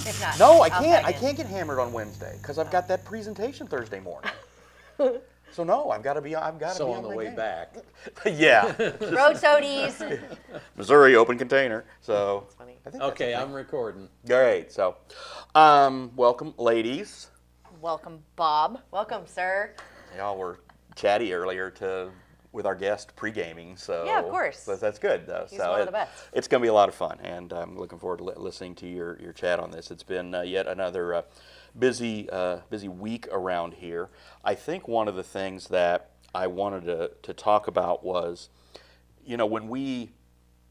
If not, No, I I'll can't. tag I in. can't get hammered on Wednesday because I've got that presentation Thursday morning. So no, I've got to be. I've got to So be on the my way game. back. Yeah, Road Sodies. Missouri open container. So That's funny. I think that's Okay, a I'm thing. recording. Great. So, welcome, ladies. Welcome, Bob. Welcome, sir. Y'all were chatty earlier with our guest pre-gaming, so Yeah, of course. That's good though. He's so one of the best. It's going to be a lot of fun, and I'm looking forward to listening to your chat on this. It's been yet another busy week around here. I think one of the things that I wanted to talk about was, when we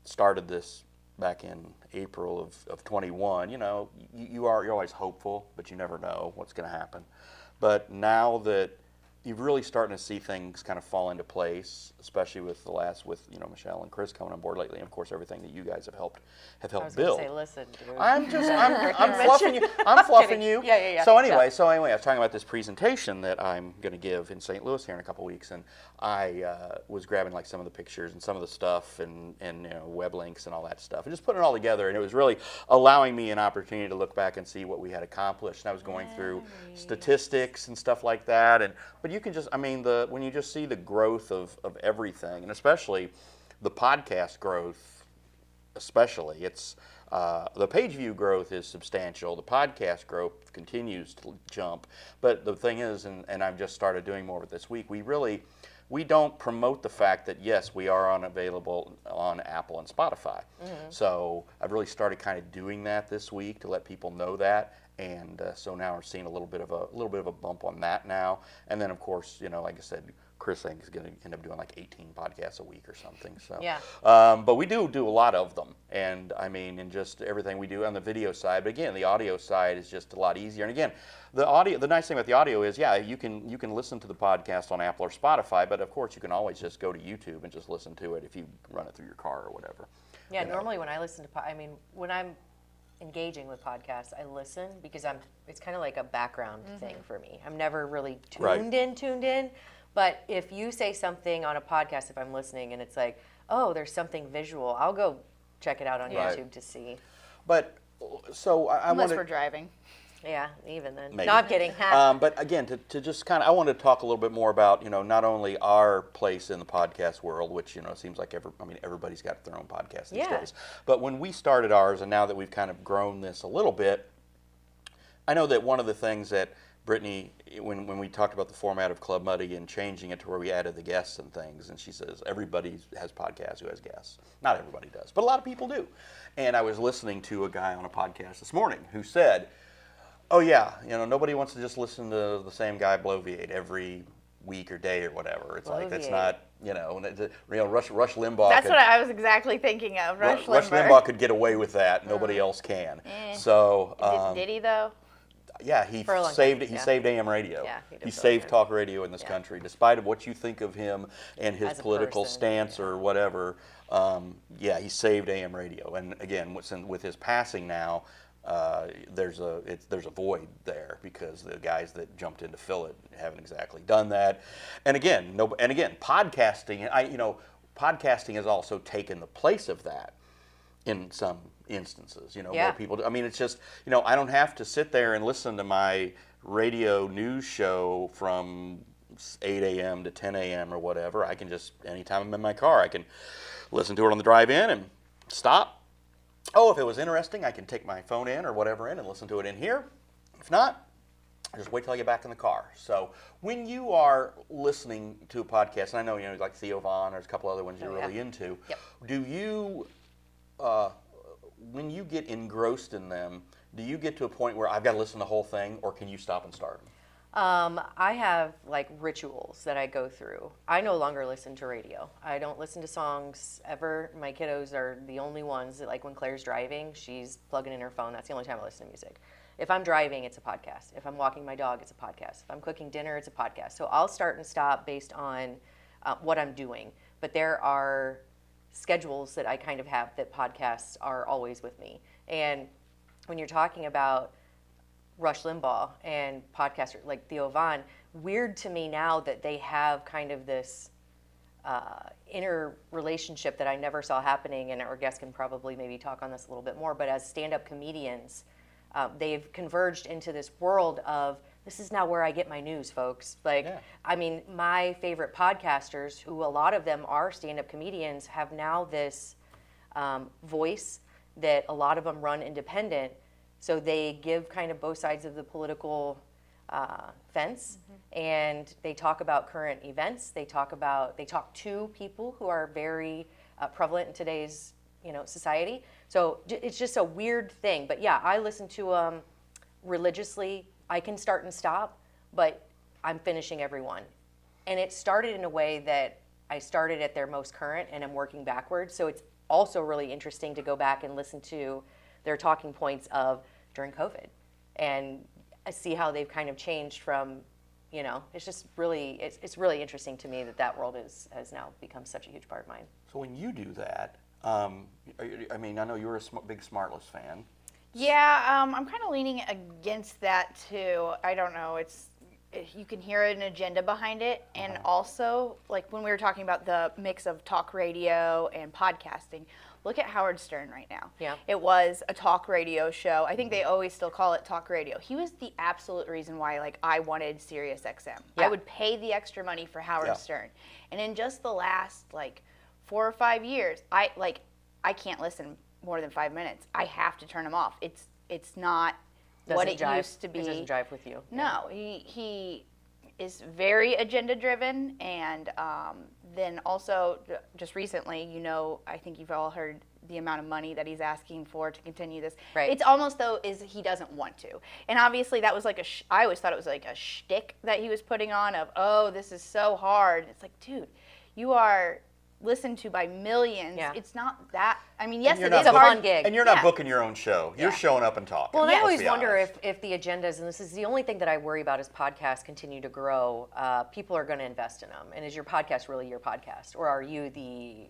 started this back in April of 21, you're always hopeful, but you never know what's going to happen. But now that you're really starting to see things kind of fall into place, especially with Michelle and Chris coming on board lately, and of course everything that you guys have helped I was build. going to say, listen, dude. I'm fluffing you. I'm fluffing you. Yeah. So anyway, I was talking about this presentation that I'm going to give in St. Louis here in a couple weeks, and I was grabbing like some of the pictures and some of the stuff and web links and all that stuff, and just putting it all together. And it was really allowing me an opportunity to look back and see what we had accomplished. And I was going through statistics and stuff like that, but you can just, when you just see the growth of everything, and especially the podcast growth, especially, it's the page view growth is substantial. The podcast growth continues to jump. But the thing is, and I've just started doing more of it this week, we don't promote the fact that, yes, we are available on Apple and Spotify. Mm-hmm. So I've really started kind of doing that this week to let people know that. And so now we're seeing a little bit of a bump on that now. And then, of course, like I said, Chris, I think, is going to end up doing like 18 podcasts a week or something. So, yeah. But we do a lot of them, and just everything we do on the video side. But again, the audio side is just a lot easier. And again, the nice thing about the audio is, yeah, you can listen to the podcast on Apple or Spotify, but of course you can always just go to YouTube and just listen to it if you run it through your car or whatever. Yeah, normally when I listen to, when I'm engaging with podcasts, I listen because it's kind of like a background thing for me. I'm never really tuned in. But if you say something on a podcast, if I'm listening and it's like, oh, there's something visual, I'll go check it out on YouTube to see. But so I Unless want we're driving. Yeah, even then. Maybe. No, I'm kidding. But again, to just kind of, I wanted to talk a little bit more about, not only our place in the podcast world, which, it seems like everybody's got their own podcast these days. But when we started ours, and now that we've kind of grown this a little bit, I know that one of the things that Brittany, when we talked about the format of Club Muddy and changing it to where we added the guests and things, and she says everybody has podcasts who has guests. Not everybody does, but a lot of people do. And I was listening to a guy on a podcast this morning who said, oh yeah, nobody wants to just listen to the same guy bloviate every week or day or whatever. It's like, that's not, Rush Limbaugh. That's what I was exactly thinking of. Rush Limbaugh could get away with that. Nobody else can. So did he though? Yeah, he saved AM radio. Yeah, he saved talk radio in this country, despite of what you think of him and his political stance or whatever. He saved AM radio, and again, with his passing now, there's a void there because the guys that jumped in to fill it haven't exactly done that. And again, podcasting. Podcasting has also taken the place of that in some instances. More people do. It's just, I don't have to sit there and listen to my radio news show from 8 a.m. to 10 a.m. or whatever. I can just, anytime I'm in my car, I can listen to it on the drive in and stop. Oh, if it was interesting, I can take my phone in or whatever in and listen to it in here. If not, just wait till I get back in the car. So when you are listening to a podcast, and I know, like Theo Von, there's a couple other ones you're really into, do you, when you get engrossed in them, do you get to a point where I've got to listen to the whole thing, or can you stop and start them? I have like rituals that I go through. I no longer listen to radio. I don't listen to songs ever. My kiddos are the only ones that, like, when Claire's driving, she's plugging in her phone. That's the only time I listen to music. If I'm driving, it's a podcast. If I'm walking my dog, it's a podcast. If I'm cooking dinner, it's a podcast. So I'll start and stop based on what I'm doing. But there are schedules that I kind of have that podcasts are always with me. And when you're talking about Rush Limbaugh and podcasters like Theo Von, weird to me now that they have kind of this inner relationship that I never saw happening, and our guest can probably maybe talk on this a little bit more, but as stand-up comedians, they've converged into this world of, this is now where I get my news, folks. Like, Yeah. I mean, my favorite podcasters, who a lot of them are stand-up comedians, have now this voice that a lot of them run independent. So they give kind of both sides of the political fence, and they talk about current events. They talk to people who are very prevalent in today's society. So it's just a weird thing. But yeah, I listen to religiously. I can start and stop, but I'm finishing every one. And it started in a way that I started at their most current and I'm working backwards. So it's also really interesting to go back and listen to their talking points of during COVID and see how they've kind of changed from, it's just really, it's really interesting to me that world has now become such a huge part of mine. So when you do that, I know you're a big Smartless fan. Yeah, I'm kind of leaning against that too. I don't know. You can hear an agenda behind it, and also like when we were talking about the mix of talk radio and podcasting. Look at Howard Stern right now. Yeah. It was a talk radio show. I think they always still call it talk radio. He was the absolute reason why I wanted Sirius XM. Yeah. I would pay the extra money for Howard Stern. And in just the last 4 or 5 years, I can't listen more than 5 minutes. I have to turn him off. It's not what it used to be. It doesn't drive with you. No, he is very agenda driven, and then also just recently, I think you've all heard the amount of money that he's asking for to continue this. Right. It's almost though is he doesn't want to, and obviously that was I always thought it was like a shtick that he was putting on of, oh, this is so hard. It's like, dude, you are listened to by millions. Yeah. It's not that. I mean, yes, And it you're is not a hard fun gig. And you're not booking your own show. You're showing up and talking. Well, and I let's always be wonder honest. if the agendas, and this is the only thing that I worry about as podcasts continue to grow, people are going to invest in them. And is your podcast really your podcast? Or are you the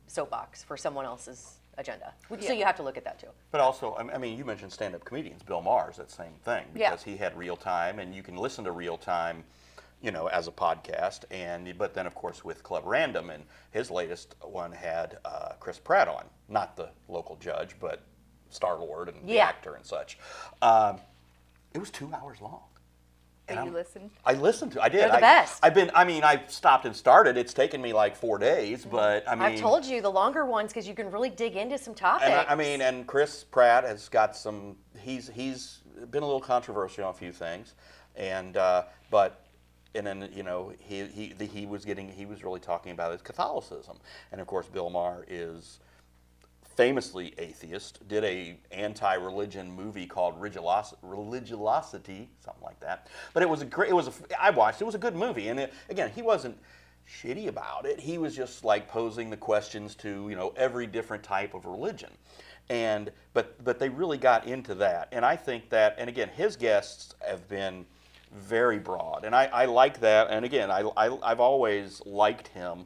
soapbox for someone else's agenda? So you have to look at that too. But also, I mean, you mentioned stand-up comedians. Bill Maher's that same thing because he had real time, and you can listen to real time, as a podcast. But then, of course, with Club Random, and his latest one had Chris Pratt on, not the local judge, but Star-Lord and the actor and such. It was 2 hours long. And you listened? I listened to. I did. They're the best. I stopped and started. It's taken me 4 days, but I've told you the longer ones because you can really dig into some topics. And and Chris Pratt has got some. He's been a little controversial on a few things, but. And then he was really talking about his Catholicism, and of course Bill Maher is famously atheist. Did a anti-religion movie called Religiosity, something like that. But it was I watched. It was a good movie, and again, he wasn't shitty about it. He was just posing the questions to every different type of religion, but they really got into that, and I think that, and again, his guests have been very broad, and I like that. And again, I've always liked him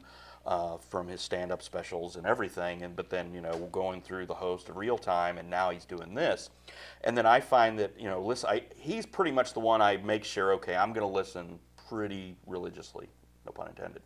from his stand-up specials and everything. But then going through the host of Real Time, and now he's doing this. And then I find that he's pretty much the one I make sure. Okay, I'm going to listen pretty religiously, no pun intended.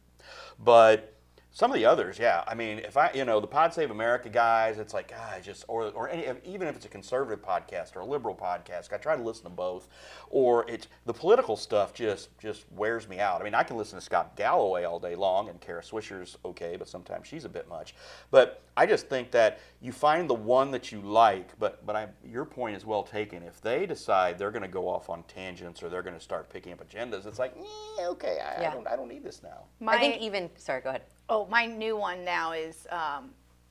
But some of the others, yeah. I mean, if the Pod Save America guys, it's even if it's a conservative podcast or a liberal podcast, I try to listen to both. Or the political stuff just wears me out. I mean, I can listen to Scott Galloway all day long, and Kara Swisher's okay, but sometimes she's a bit much. But I just think that you find the one that you like. But your point is well taken. If they decide they're going to go off on tangents or they're going to start picking up agendas, it's okay, I don't need this now. I think sorry, go ahead. Oh, my new one now is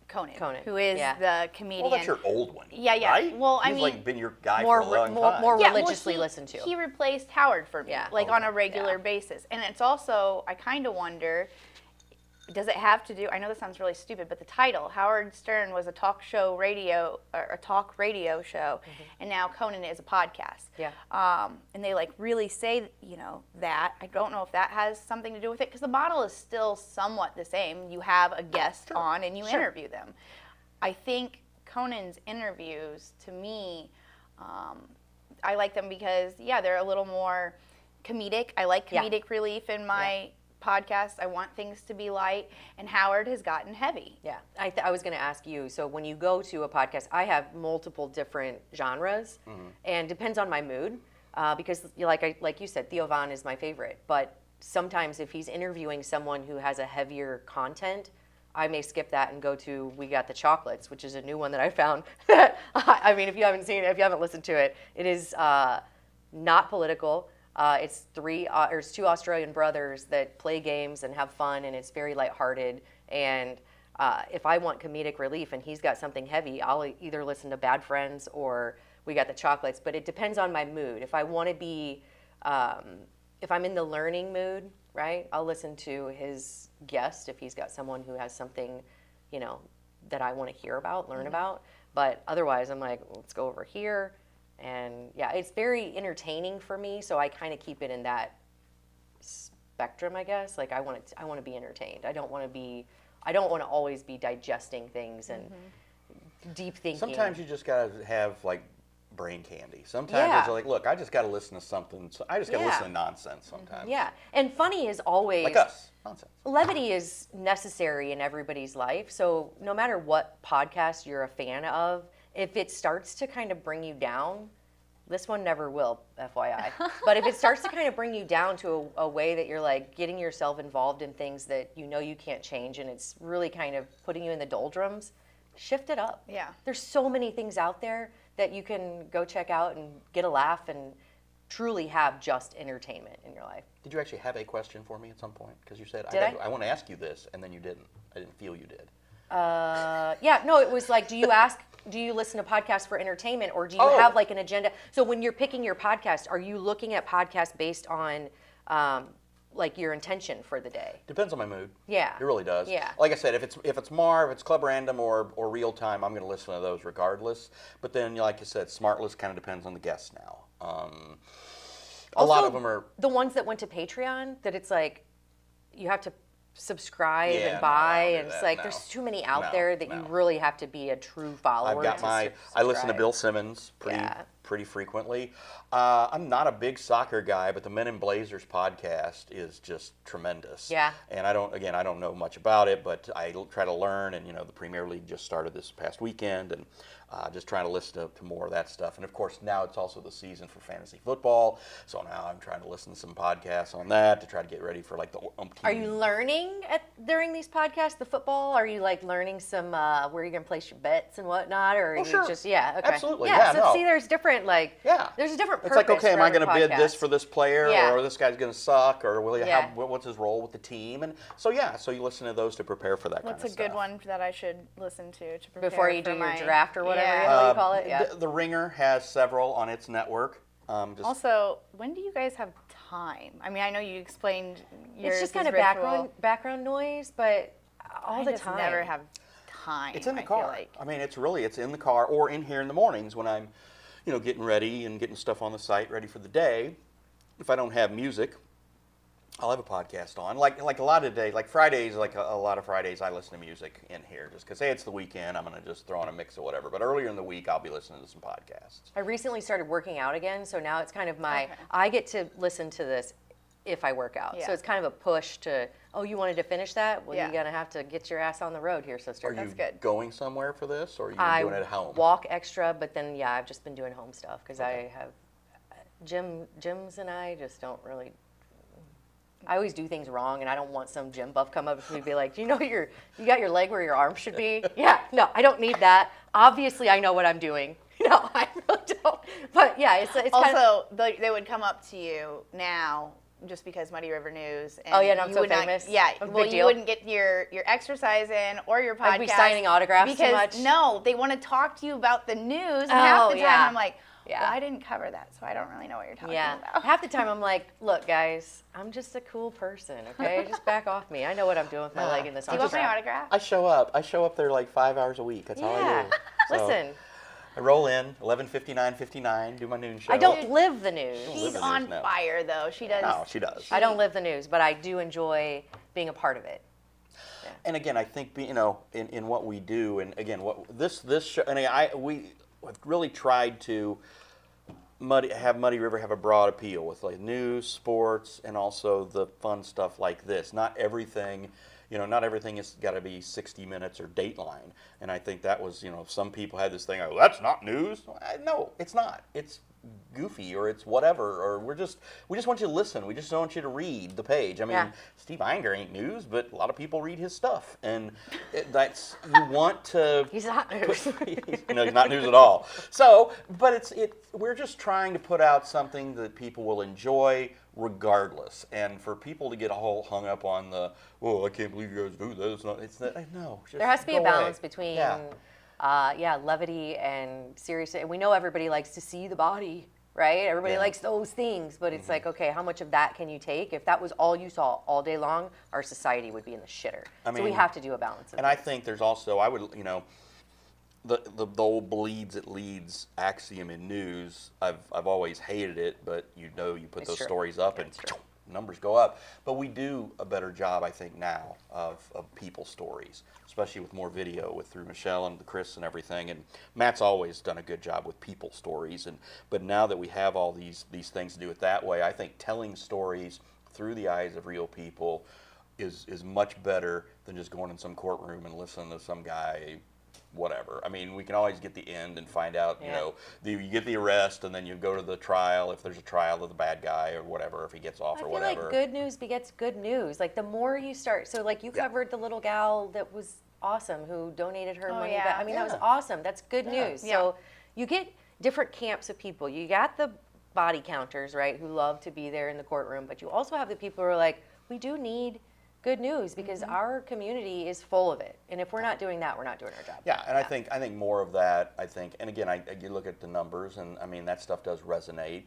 Conan, who is the comedian. Well, that's your old one. Yeah. Right? Well, He's been your guy for a long time. More religiously listened to. He replaced Howard for me, on a regular Yeah. basis. And it's also, I kind of wonder, does it have to do, I know this sounds really stupid, but the title, Howard Stern was a talk radio show, and now Conan is a podcast. Yeah. And they really say, that. I don't know if that has something to do with it, because the model is still somewhat the same. You have a guest on and you interview them. I think Conan's interviews, to me, I like them because, they're a little more comedic. I like comedic relief in my podcasts. I want things to be light, and Howard has gotten heavy. Yeah, I was going to ask you. So when you go to a podcast, I have multiple different genres, and depends on my mood. Because like you said, Theo Von is my favorite. But sometimes if he's interviewing someone who has a heavier content, I may skip that and go to We Got the Chocolates, which is a new one that I found. I mean, if you haven't seen it, if you haven't listened to it, it is not political. It's two Australian brothers that play games and have fun, and it's very lighthearted. And if I want comedic relief and he's got something heavy, I'll either listen to Bad Friends or We Got the Chocolates. But it depends on my mood. If I want to be, if I'm in the learning mood, right, I'll listen to his guest if he's got someone who has something, that I want to hear about, learn about. But otherwise, I'm like, let's go over here. And yeah, it's very entertaining for me, so I kind of keep it in that spectrum, I guess. Like I want to be entertained. I don't want to always be digesting things and deep thinking. Sometimes you just gotta have like brain candy. Sometimes it's like, look, I just gotta listen to something. So I just gotta listen to nonsense sometimes. Yeah, and funny is always like us. Nonsense. Levity is necessary in everybody's life. So no matter what podcast you're a fan of, if it starts to kind of bring you down, this one never will, FYI. But if it starts to kind of bring you down to a way that you're like getting yourself involved in things that you can't change, and it's really kind of putting you in the doldrums, shift it up. Yeah. There's so many things out there that you can go check out and get a laugh and truly have just entertainment in your life. Did you actually have a question for me at some point? Because you said, I want to ask you this, and then you didn't. I didn't feel you did. Yeah, no, it was like, do you listen to podcasts for entertainment, or do you have like an agenda? So when you're picking your podcast, are you looking at podcasts based on like your intention for the day? Depends on my mood. Yeah. It really does. Yeah. Like I said, if it's Marv, it's Club Random or Real Time, I'm going to listen to those regardless. But then, like you said, Smart List kind of depends on the guest now. A lot of them are the ones that went to Patreon, that it's like you have to subscribe Yeah, and buy, no, and it's like there's too many out No, there that you really have to be a true follower. I've got I listen to subscribe. Bill Simmons pretty frequently. I'm not a big soccer guy, but the Men in Blazers podcast is just tremendous. Yeah. And I don't know much about it, but I try to learn. And the Premier League just started this past weekend, and just trying to listen to more of that stuff. And of course, now it's also the season for fantasy football, so now I'm trying to listen to some podcasts on that to try to get ready for like the umpteenth. Are you learning during these podcasts the football? Are you like learning some where you're gonna place your bets and whatnot, or are you sure. just okay. Absolutely, So see, there's different there's a different. It's purpose like, okay, am for I going to every bid this podcast. for this player, or this guy's going to suck, or will you have what's his role with the team? And so so you listen to those to prepare for that. What's kind of a good stuff. one that I should listen to prepare before you for do my your draft or whatever you call it? Yeah. The Ringer has several on its network. Also, when do you guys have time? I mean, I know you explained yours. It's just kind of ritual. background noise, but all the I just time. never have time. It's in the I car. feel like. I mean, it's in the car or in here in the mornings when I'm, getting ready and getting stuff on the site ready for the day. If I don't have music, I'll have a podcast on. Like a lot of days, like Fridays, like a lot of Fridays, I listen to music in here just because, hey, it's the weekend. I'm going to just throw on a mix or whatever. But earlier in the week, I'll be listening to some podcasts. I recently started working out again, so now it's kind of I get to listen to this if I work out. Yeah. So it's kind of a push to, you wanted to finish that? Well, Yeah. you're going to have to get your ass on the road here, sister. Are you good. going somewhere for this, or are you doing it at home? Walk extra, but then, I've just been doing home stuff because I have gyms and I just don't really. I always do things wrong, and I don't want some gym buff come up to me and be like, you got your leg where your arm should be? Yeah, no, I don't need that. Obviously, I know what I'm doing. No, I really don't. But yeah, it's also they would come up to you now just because Muddy River News. And and I'm you so would not- famous. Yeah, A big well, you deal. wouldn't get your exercise in or your podcast. I'd be signing autographs too because much. no, they want to talk to you about the news. And half the time I'm like, Yeah. well, I didn't cover that, so I don't really know what you're talking Yeah. about. Half the time I'm like, look, guys, I'm just a cool person, okay? Just back off me. I know what I'm doing with my leg in this Do you want my autograph. autograph? I show up there like 5 hours a week. That's all I Yeah. do. So, Listen, I roll in 11:59, do my noon show. I don't live the news. live She's the on news, no. fire, though. She does. No, she does. I don't live the news, but I do enjoy being a part of it. And again, I think in what we do, and again, what this show, and we have really tried to Muddy River have a broad appeal with like news, sports, and also the fun stuff like this. Not everything has got to be 60 Minutes or Dateline. And I think that was, some people had this thing, oh, that's not news. No, it's not. It's goofy, or it's whatever, or we just want you to listen. We just don't want you to read the page. I mean, Steve Inger ain't news, but a lot of people read his stuff, and you want to. He's not news. He's not news at all. So, but we're just trying to put out something that people will enjoy regardless, and for people to get all hung up on the, I can't believe you guys do that. No. There has to be a balance between. Yeah. Levity and serious. And we know everybody likes to see the body, right? Everybody likes those things, but it's like, okay, how much of that can you take? If that was all you saw all day long, our society would be in the shitter. So we have to do a balance of And I think there's also, the old bleeds it leads axiom in news. I've always hated it, but you put those stories up and numbers go up. But we do a better job, I think, now of people stories, especially with more video through Michelle and Chris and everything. And Matt's always done a good job with people stories. But now that we have all these things to do it that way, I think telling stories through the eyes of real people is much better than just going in some courtroom and listening to some guy. Whatever. I mean, we can always get the end and find out, you get the arrest, and then you go to the trial if there's a trial of the bad guy or whatever, if he gets off or whatever. I feel like good news begets good news. Like, the more you start, so like you covered the little gal that was awesome who donated her money back. I mean, that was awesome. That's good news. Yeah. So you get different camps of people. You got the body counters, right, who love to be there in the courtroom, but you also have the people who are like, we do need good news because our community is full of it, and if we're not doing that, we're not doing our job. Yeah, and I think more of that. I think, and again, you look at the numbers, and I mean that stuff does resonate.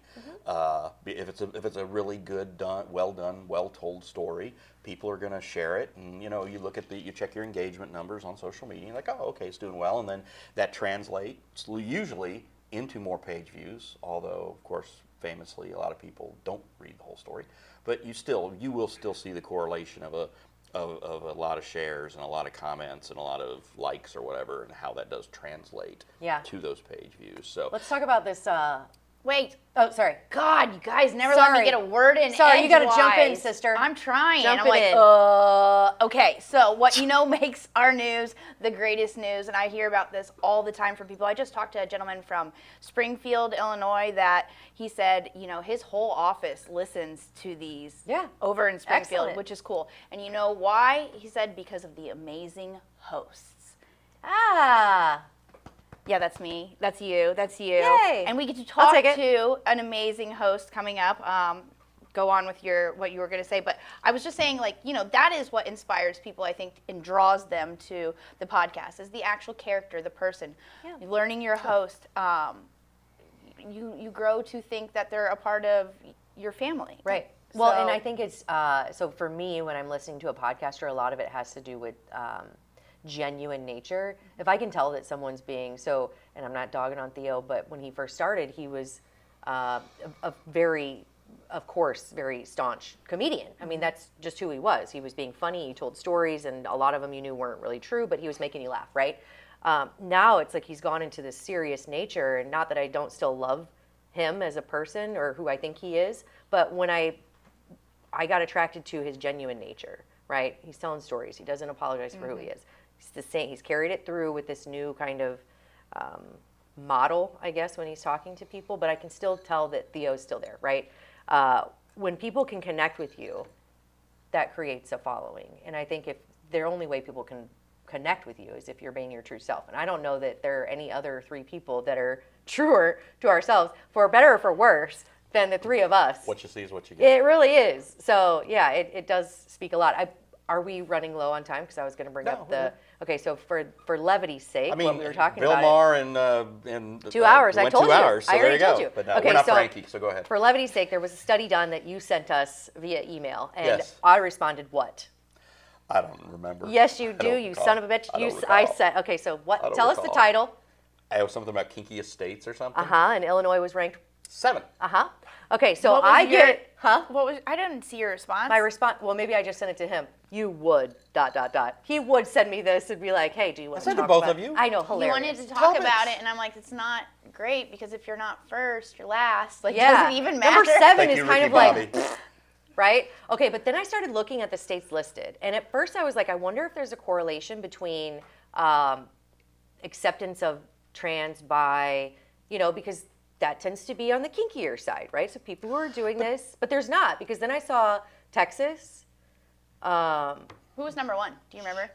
If it's a really well told story, people are going to share it, and you look at you check your engagement numbers on social media, and you're like, oh, okay, it's doing well, and then that translates usually into more page views. Although, of course, famously, a lot of people don't read the whole story. But you will still see the correlation of a lot of shares and a lot of comments and a lot of likes or whatever, and how that does translate to those page views. So let's talk about this. Wait. Oh, sorry. God, you guys never let me get a word in. Sorry, you got to jump in, sister. I'm trying. Jump I'm like, in. Okay, so what makes our news the greatest news, and I hear about this all the time from people. I just talked to a gentleman from Springfield, Illinois, that he said, his whole office listens to these over in Springfield, which is cool. And you know why? He said because of the amazing hosts. Yeah, that's me. That's you. That's you. Yay. And we get to talk to an amazing host coming up. Go on with what you were going to say. But I was just saying, that is what inspires people, I think, and draws them to the podcast, is the actual character, the person. Yeah. Learning your host, you grow to think that they're a part of your family. Right. Well, and I think it's, so for me, when I'm listening to a podcaster, a lot of it has to do with genuine nature. If I can tell that someone's being and I'm not dogging on Theo, but when he first started, he was a very staunch comedian. I mean, that's just who he was. He was being funny. He told stories, and a lot of them you knew weren't really true, but he was making you laugh, right? Now it's like he's gone into this serious nature, and not that I don't still love him as a person or who I think he is, but when I got attracted to his genuine nature, right? He's telling stories. He doesn't apologize for who he is. He's the same. He's carried it through with this new kind of model, I guess, when he's talking to people, but I can still tell that Theo's still there, right? When people can connect with you, that creates a following. And I think if the only way people can connect with you is if you're being your true self. And I don't know that there are any other three people that are truer to ourselves, for better or for worse, than the three of us. What you see is what you get. It really is. So, yeah, it does speak a lot. Are we running low on time? Because I was going to bring up the... Okay, so for levity's sake, what we were talking Bill about... Maher and 2 hours, I told you. 2 hours, so I already there you told go. you. But Okay, we're not so Frankie, so go ahead. For levity's sake, there was a study done that you sent us via email, and Yes. I responded what? I don't remember. Yes, you do, you son of a bitch. I said, okay, so what? Tell us the title. It was something about kinky estates or something. And Illinois was ranked 7. Okay, so What was I your- get, I didn't see your response. my response, well, maybe I just sent it to him. You would, ... He would send me this and be like, hey, do you want to sent talk it to both about of you. I know, You hilarious. wanted to talk Topics. about it, and I'm like, it's not great, because if you're not first, you're last. Like, Yeah. does it even matter? Number 7 Thank is you, kind Ricky of like, Bobby. right? Okay, but then I started looking at the states listed. And at first I was like, I wonder if there's a correlation between acceptance of trans by, because that tends to be on the kinkier side, right? So people who are doing this, but there's not, because then I saw Texas. Who was number 1? Do you remember?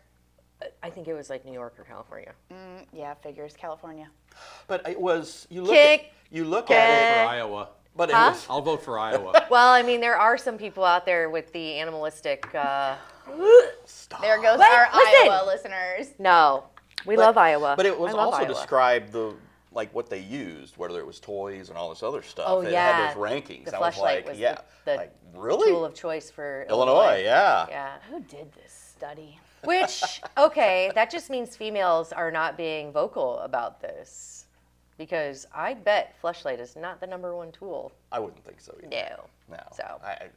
I think it was like New York or California. Yeah, figures. California. But it was you look Kick. at I'll it, vote for Iowa. but it was I'll vote for Iowa. Well, I mean, there are some people out there with the animalistic. stop. There goes Wait, our listen. Iowa listeners. No, we love Iowa. But it was I love also Iowa. described what they used, whether it was toys and all this other stuff. Oh, it yeah. had those rankings. The I was fleshlight like, was yeah, the like really? tool of choice for Illinois, yeah. Yeah. Who did this study? Which, okay, that just means females are not being vocal about this. Because I bet fleshlight is not the number 1 tool. I wouldn't think so either. No. No. So. I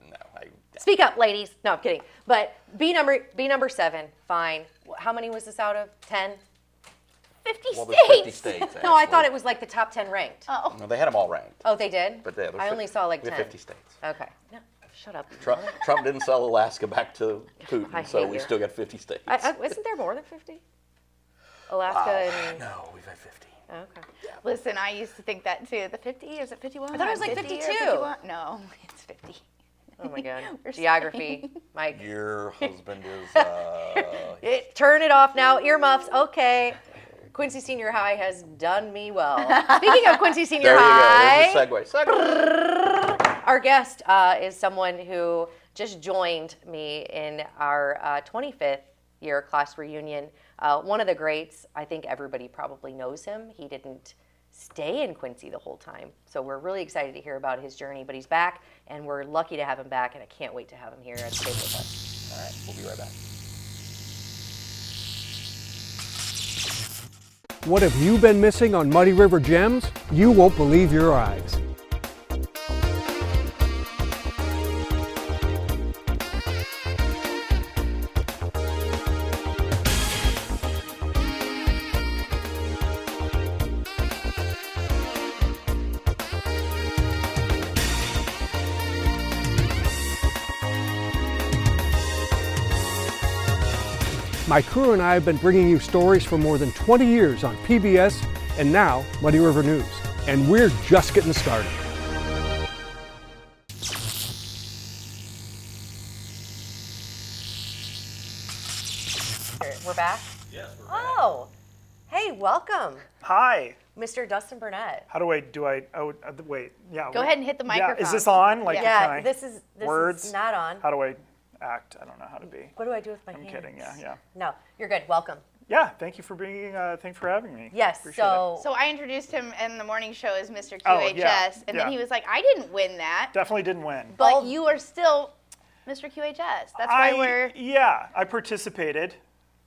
Speak up, ladies. No, I'm kidding. But be number 7, fine. How many was this out of? 10? 50 well, states. there's 50 states. No, I actually. thought it was like the top 10 ranked. Oh. No, they had them all ranked. Oh, they did? But yeah, I only saw like we 10. had 50 states. Okay. No, shut up. Trump didn't sell Alaska back to Putin, I so hate we you. still got 50 states. Isn't there more than 50? Alaska and... No, we've had 50. Oh, okay. Listen, I used to think that too. The 50? Is it 51? I thought it was like 50 or 52. 51? No, it's 50. Oh my God. We're Geography. Mike. Your husband is. Turn it off now. Earmuffs. Okay. Quincy Senior High has done me well. Speaking of Quincy Senior There you High, go. There's a segue. our guest is someone who just joined me in our 25th year class reunion. One of the greats. I think everybody probably knows him. He didn't stay in Quincy the whole time. So we're really excited to hear about his journey, but he's back, and we're lucky to have him back, and I can't wait to have him here at the table with us. All right, we'll be right back. What have you been missing on Muddy River Gems? You won't believe your eyes. My crew and I have been bringing you stories for more than 20 years on PBS and now Muddy River News. And we're just getting started. We're back? Yes, we're Oh, hey, welcome, Hi. Mr. Dustin Burnett. How do I wait? Yeah. Go ahead and hit the Yeah. microphone. Is this on? Like, Yeah, can I, this is words? not on. How do I act? I don't know how to be. What do I do with my I'm hands? kidding. Yeah. No, you're good. Welcome. Yeah. Thank you for being. Thanks for having me. Yes. Appreciate So I introduced him in the morning show as Mr. QHS, Oh, yeah, and then yeah. he was like, I didn't win that, Definitely didn't win. but you are still Mr. QHS. That's why we're... I participated.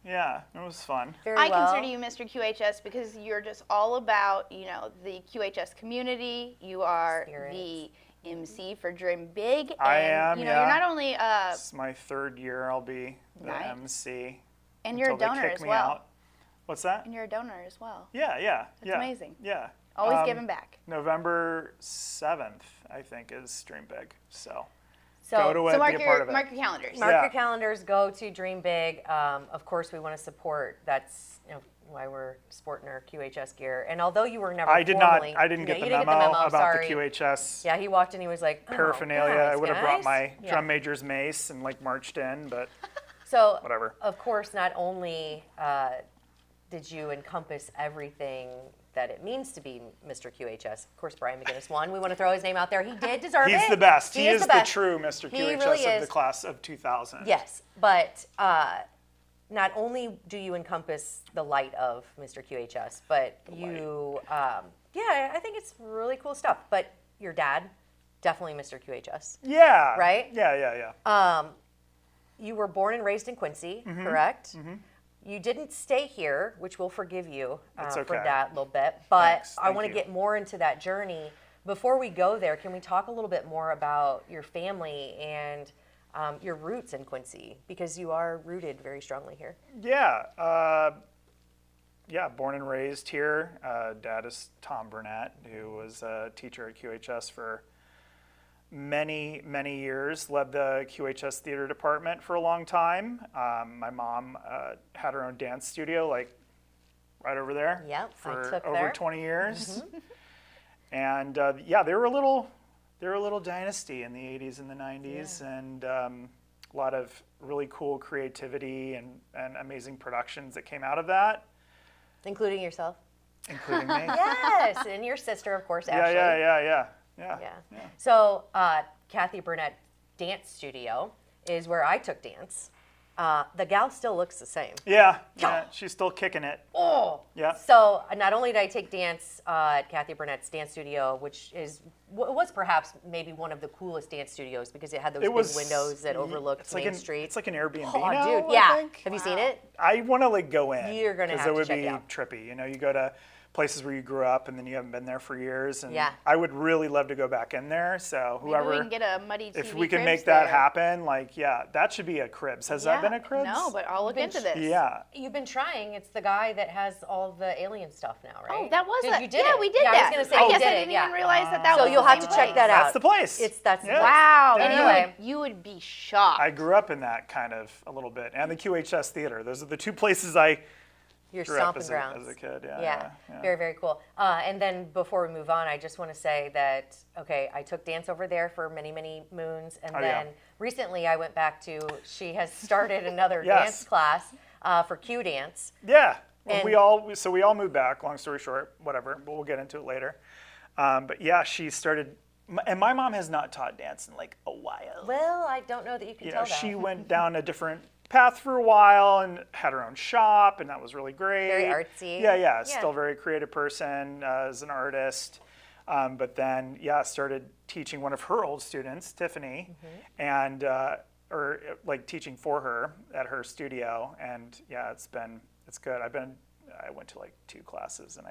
Yeah, it was fun. Very I well. consider you Mr. QHS because you're just all about, the QHS community. You are Spirits. the MC for Dream Big. And, I am, You're yeah. not only, It's my 3rd year. I'll be the Nice. MC. and you're a until they donor kick as me well. out. What's that? And you're a donor as well. Yeah. That's amazing. Yeah. Always giving back. November 7th, I think, is Dream Big. So So, go to it, So mark be a part of it. mark your calendars. mark Yeah. your calendars. Go to Dream Big. Of course, we want to support. That's why we're sporting our QHS gear. And although you were never I did not. formally- I didn't No, get you the didn't memo get about sorry. the QHS Yeah, he walked in. He was like, oh, paraphernalia. guys, I would have brought my Yeah. drum major's mace and marched in, but So, whatever. of course, not only did you encompass everything that it means to be Mr. QHS. Of course, Brian McGinnis won. We want to throw his name out there. He did deserve it. he's the best. He is the best. true Mr. He QHS really of is. the class of 2000. Yes, but not only do you encompass the light of Mr. QHS, but you, I think it's really cool stuff. But your dad, definitely Mr. QHS. Yeah. Right? Yeah. You were born and raised in Quincy, Mm-hmm. correct? You didn't stay here, which we'll forgive you It's for okay. that little bit. But Thanks, I thank want to you. get more into that journey. Before we go there, can we talk a little bit more about your family and your roots in Quincy? Because you are rooted very strongly here. Yeah. born and raised here. Dad is Tom Burnett, who was a teacher at QHS for many, many years, led the QHS theater department for a long time. My mom had her own dance studio, like right over there, Yep, I for took over there. 20 years. And they were a little dynasty in the 80s and the 90s, and a lot of really cool creativity and amazing productions that came out of that, Including yourself? including me. Yes, and your sister, of course, Ashley. Yeah. Yeah. So, Kathy Burnett Dance Studio is where I took dance. The gal still looks the same. Yeah, she's still kicking it. Oh. Yeah. So not only did I take dance at Kathy Burnett's dance studio, which was perhaps maybe one of the coolest dance studios because it had those big windows that overlooked Main Street. It's like an Airbnb Oh, now, dude, I yeah. think. Have you seen it? I want to like go in. You're gonna have it to would check be it out. trippy. You know, you go to places where you grew up and then you haven't been there for years. And Yeah. I would really love to go back in there. So Maybe whoever, we can get a Muddy TV if we can Cribs make that there. happen, like that should be a Cribs. Has that been a Cribs? No, but I'll look into this. Yeah. You've been trying. It's the guy that has all the alien stuff now, right? Oh, that was Did it. you did Yeah, it. we did Yeah, that. I was gonna say I you guess did I it. didn't Yeah. even realize that So was you'll the have same to check place. that out. That's the place. That's Yeah. Wow. Yeah. And Anyway. you would be shocked. I grew up in that kind of a little bit, and the QHS theater. Those are the two places I Your grew up stomping as grounds. a kid. Yeah, very, very cool. And then before we move on, I just want to say that, okay, I took dance over there for many, many moons. And then recently I went back to, she has started another Yes. dance class for Q Dance. Yeah. Well, And- we all moved back. Long story short, whatever. But we'll get into it later. But yeah, she started, and my mom has not taught dance in like a while. Well, I don't know that you can You tell know, that. she went down a different path for a while and had her own shop, and that was really great. Very artsy. Yeah. Still a very creative person as an artist. But then, started teaching one of her old students, Tiffany, and or like teaching for her at her studio. And yeah, it's good. I went to like 2 classes, and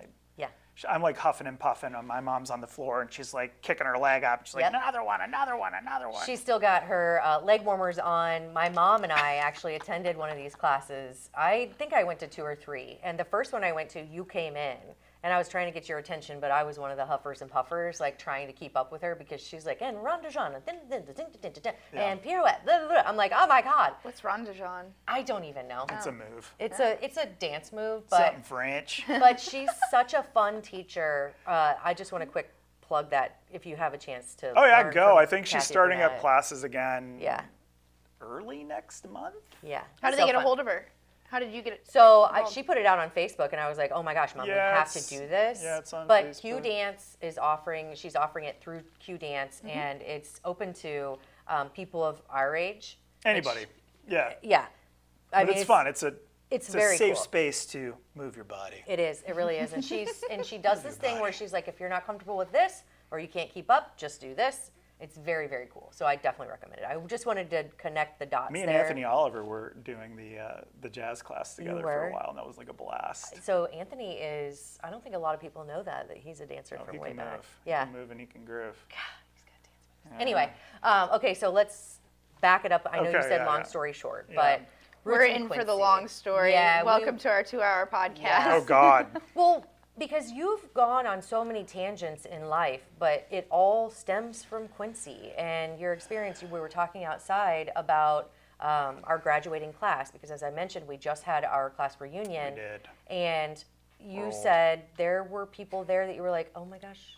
I'm like huffing and puffing, and my mom's on the floor, and she's like kicking her leg up. She's like, another one. She's still got her leg warmers on. My mom and I actually attended one of these classes. I think I went to 2 or 3. And the first one I went to, you came in. And I was trying to get your attention, but I was one of the huffers and puffers, like trying to keep up with her because she's like, and rond de jean, and pirouette. Blah, blah, blah. I'm like, oh my God. What's Ron DeJean? I don't even know. It's a move. It's a dance move, but Something French. but she's such a fun teacher. I just want to quick plug that if you have a chance to. Oh yeah, learn go. from I think she's Kathy starting up Burnett. classes again. Yeah, Early next month. yeah. How did So they get a fun. hold of her? How did you get it? So involved? she put it out on Facebook, and I was like, "Oh my gosh, Mom, we Yeah, have to it's- do this." yeah, it's on But Q Facebook. Dance is offering. She's offering it through Q Dance, and it's open to people of our age. Anybody. Yeah. Yeah, I But mean, it's fun. It's a very safe cool. space to move your body. It is. It really is. And she does this thing where she's like, if you're not comfortable with this or you can't keep up, just do this. It's very, very cool. So I definitely recommend it. I just wanted to connect the dots. Me and there. Anthony Oliver were doing the jazz class together for were? a while, and that was like a blast. So Anthony is. I don't think a lot of people know that he's a dancer Oh, from he way can back. move. Yeah. He can move and he can groove. He's got dance moves. Anyway, okay. So let's back it up. I know you Okay, said yeah, long yeah. story short, Yeah. but We're Roots in for the Quincy. long story. Yeah, Welcome to our 2-hour podcast. Yeah. Oh God. Well, because you've gone on so many tangents in life, but it all stems from Quincy and your experience. We were talking outside about our graduating class because, as I mentioned, we just had our class reunion. We did. And you Old. said there were people there that you were like, oh my gosh,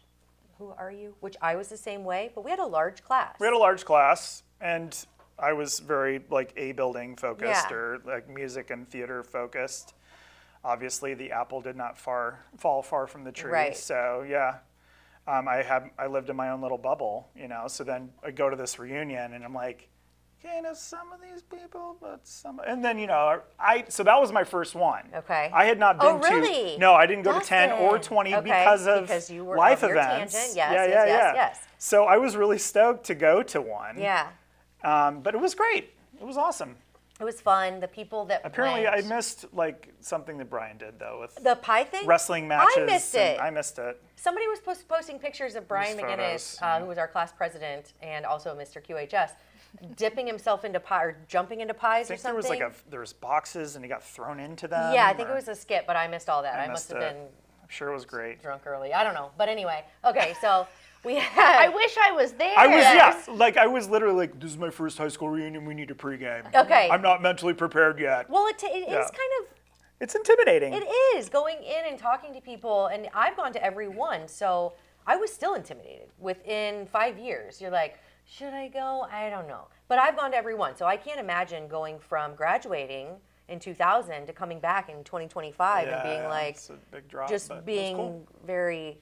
who are you? Which I was the same way, but we had a large class. We had a large class, and I was very like A building focused Yeah. or like music and theater focused. Obviously, the apple did not fall far from the tree. Right. So yeah, I lived in my own little bubble, you know. So then I go to this reunion, and I'm like, okay, I know some of these people, but some. And then so that was my first one. Okay. I had not been Oh, really? No, I didn't go to 10 or Dustin. 20 Okay, because you were life of your events. tangent. Yes, yeah, yes. So I was really stoked to go to one. Yeah. But it was great. It was awesome. It was fun. The people that Apparently, went, I missed like something that Brian did though with the pie thing. wrestling matches. I missed and it. I missed it. Somebody was posting pictures of Brian Those McGinnis, photos, who was our class president and also Mr. QHS. dipping himself into pie or jumping into pies I or think there something. was there was boxes and he got thrown into them. Yeah, I think or- it was a skit, but I missed all that. I must missed have it. been I'm sure it was great. drunk early. I don't know. But anyway, okay, so we I had. wish I was there. I was literally like, this is my first high school reunion, we need a pregame. Okay. I'm not mentally prepared yet. Well, it is Yeah. kind of. It's intimidating. It is going in and talking to people, and I've gone to every one, so I was still intimidated. Within 5 years, you're like, should I go? I don't know. But I've gone to every one, so I can't imagine going from graduating in 2000 to coming back in 2025 and being like, it's a big drop, just but it was being cool. very,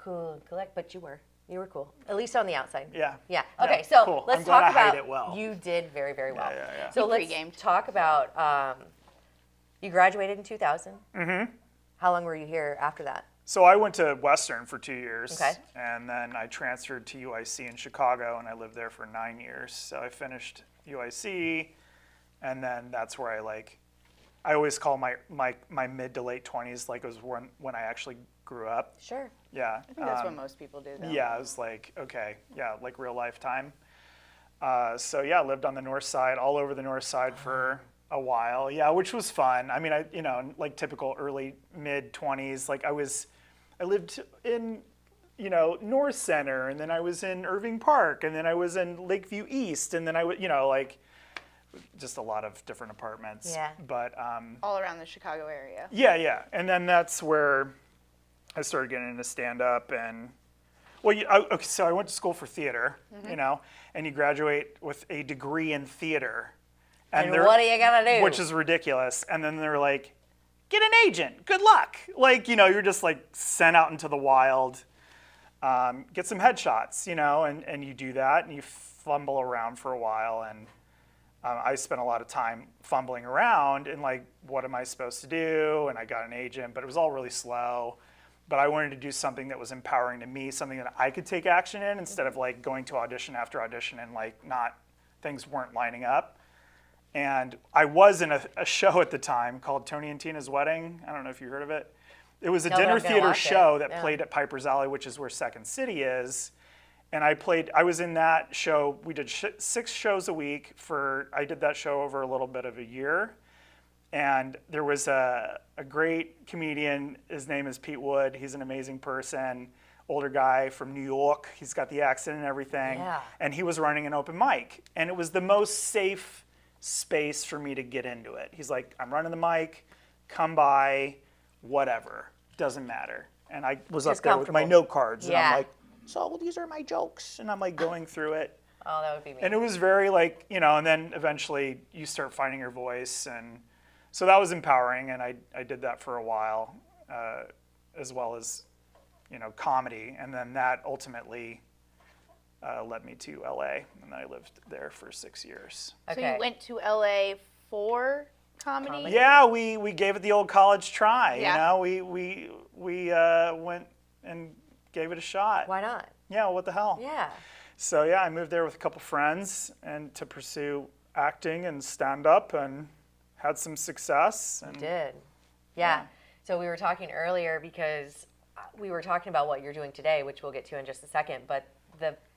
cool and collect. But you were cool, at least on the outside. Yeah. Yeah. Yeah, Okay. So cool. let's I'm glad talk I hide about. it well. You did very, very well. yeah. So You let's pre-gamed. talk about. You graduated in 2000. Mm-hmm. How long were you here after that? So I went to Western for 2 years, Okay. and then I transferred to UIC in Chicago, and I lived there for 9 years. So I finished UIC, and then that's where I always call my mid to late 20s like it was when I actually grew up. Sure. Yeah. I think that's what most people do, though. Yeah, I was like, okay, yeah, like real lifetime. I lived on the north side, all over the north side for a while. Yeah, which was fun. I mean, like typical early mid 20s. Like I lived in, North Center, and then I was in Irving Park, and then I was in Lakeview East, and then I was, like just a lot of different apartments. Yeah. But All around the Chicago area. yeah. And then that's where I started getting into stand-up and, okay, so I went to school for theater, and you graduate with a degree in theater. And what are you gonna do? Which is ridiculous. And then they're like, get an agent, good luck. Like, you're just like sent out into the wild, get some headshots, and you do that and you fumble around for a while. And I spent a lot of time fumbling around and like, what am I supposed to do? And I got an agent, but it was all really slow. But I wanted to do something that was empowering to me, something that I could take action in instead of like going to audition after audition and like things weren't lining up. And I was in a show at the time called Tony and Tina's Wedding. I don't know if you heard of it. It was a No, but dinner I'm gonna theater watch it. show that Yeah. played at Piper's Alley, which is where Second City is. And I was in that show. We did 6 shows a week I did that show over a little bit of a year. And there was a great comedian. His name is Pete Wood. He's an amazing person, older guy from New York. He's got the accent and everything. Yeah. And he was running an open mic. And it was the most safe space for me to get into it. He's like, I'm running the mic, come by, whatever, doesn't matter. And I was Just up there with my comfortable. note cards, and Yeah. I'm like, so these are my jokes, and I'm like going through it. Oh, that would be me. And it was very like, and then eventually you start finding your voice, and so that was empowering, and I did that for a while, as well as, comedy, and then that ultimately led me to LA, and I lived there for 6 years. So Okay. you went to LA for comedy? Yeah, we gave it the old college try. Yeah. We went and gave it a shot. Why not? Yeah, what the hell? Yeah. So yeah, I moved there with a couple friends and to pursue acting and stand up, and had some success. And Did. Yeah. So we were talking earlier because we were talking about what you're doing today, which we'll get to in just a second. But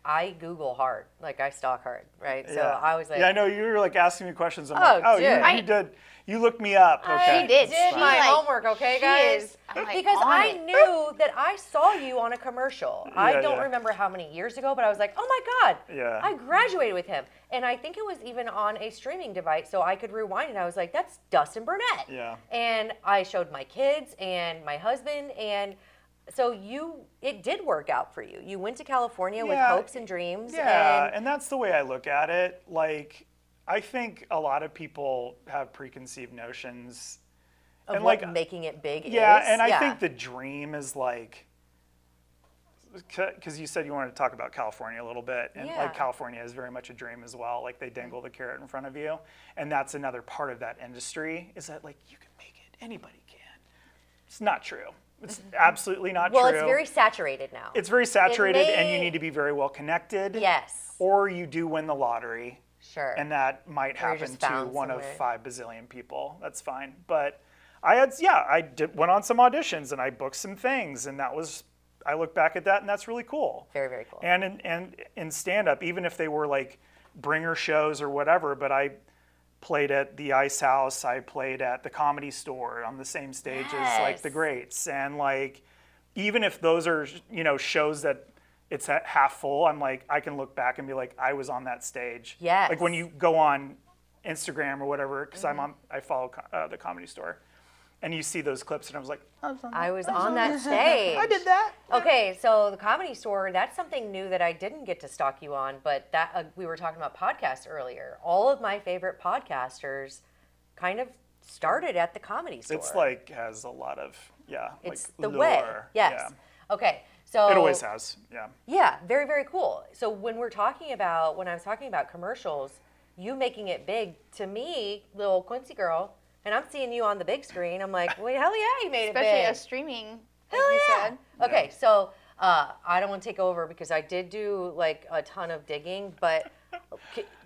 I Google hard, like I stalk hard, right? So yeah. I was like, yeah, I know you were like asking me questions. I'm Oh, like, oh, dude. you did. You looked me up. Okay. She did. did She, my like, homework, okay, she guys? is, I'm, like, Because on I it. knew that I saw you on a commercial. I Yeah, don't yeah. remember how many years ago, but I was like, oh my God, Yeah. I graduated with him. And I think it was even on a streaming device, so I could rewind and I was like, that's Dustin Burnett. Yeah. And I showed my kids and my husband, and so it did work out for you. You went to California with Yeah. hopes and dreams. Yeah, And and that's the way I look at it. Like, I think a lot of people have preconceived notions. of and what like, making it big yeah, is. and I think the dream is like, because you said you wanted to talk about California a little bit, and Yeah. like California is very much a dream as well. Like they dangle the carrot in front of you, and that's another part of that industry is that like you can make it, anybody can. It's not true. It's absolutely not Well, true. it's very saturated now. It's very saturated, and you may- need to be very well connected. Yes. Or you do win the lottery. Sure. And that might Or you're happen just to found one of somewhere. 5 bazillion people. That's fine. But I went on some auditions and I booked some things, and I look back at that, and that's really cool. Very, very cool. And in stand-up, even if they were like bringer shows or whatever, but I played at the Ice House, I played at the Comedy Store on the same stage as like the greats. And like, even if those are, you know, shows that it's at half full, I'm like, I can look back and be like, I was on that stage. Yes. Like when you go on Instagram or whatever, because I follow the Comedy Store, and you see those clips, and I was like, I was on that stage. I did that. Okay, so the Comedy Store, that's something new that I didn't get to stalk you on, but that we were talking about podcasts earlier. All of my favorite podcasters kind of started at the Comedy Store. It's like has a lot of it's like the way. lore. Yes. Okay. So It always has. Yeah. Yeah, very, very cool. So when I was talking about commercials, you making it big, to me, little Quincy girl, and I'm seeing you on the big screen, I'm like, well, hell yeah, you made Especially it big. a streaming, like Hell you yeah. said. Okay, so I don't want to take over because I did do like a ton of digging, but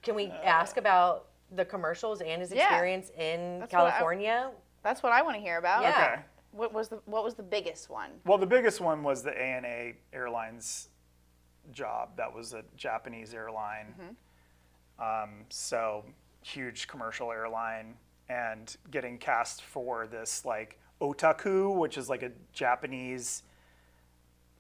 can we ask about the commercials and his Yeah. experience in That's what I- California? That's what I want to hear about. Yeah. Okay. What was the biggest one? Well, the biggest one was the ANA Airlines job. That was a Japanese airline. So huge commercial airline, and getting cast for this like otaku, which is like a Japanese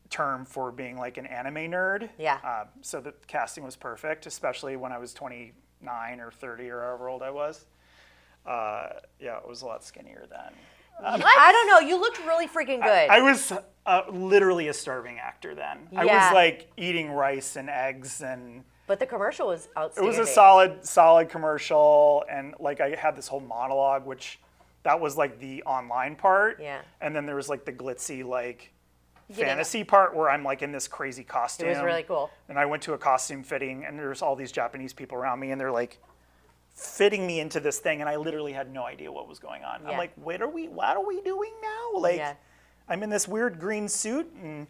term for being like an anime nerd. Yeah. So the casting was perfect, especially when I was 29 or 30 or however old I was. Yeah, it was a lot skinnier then. I don't know. You looked really freaking good. I was literally a starving actor then. I Yeah. was like eating rice and eggs, and But the commercial was it outstanding. was a solid commercial. And like I had this whole monologue, which that was like the online part. Yeah. And then there was like the glitzy like Getting- fantasy part where I'm like in this crazy costume. It was really cool. And I went to a costume fitting, and there's all these Japanese people around me, and they're like fitting me into this thing, and I literally had no idea what was going on. Yeah. I'm like, what are we doing now? Like, Yeah. I'm in this weird green suit, and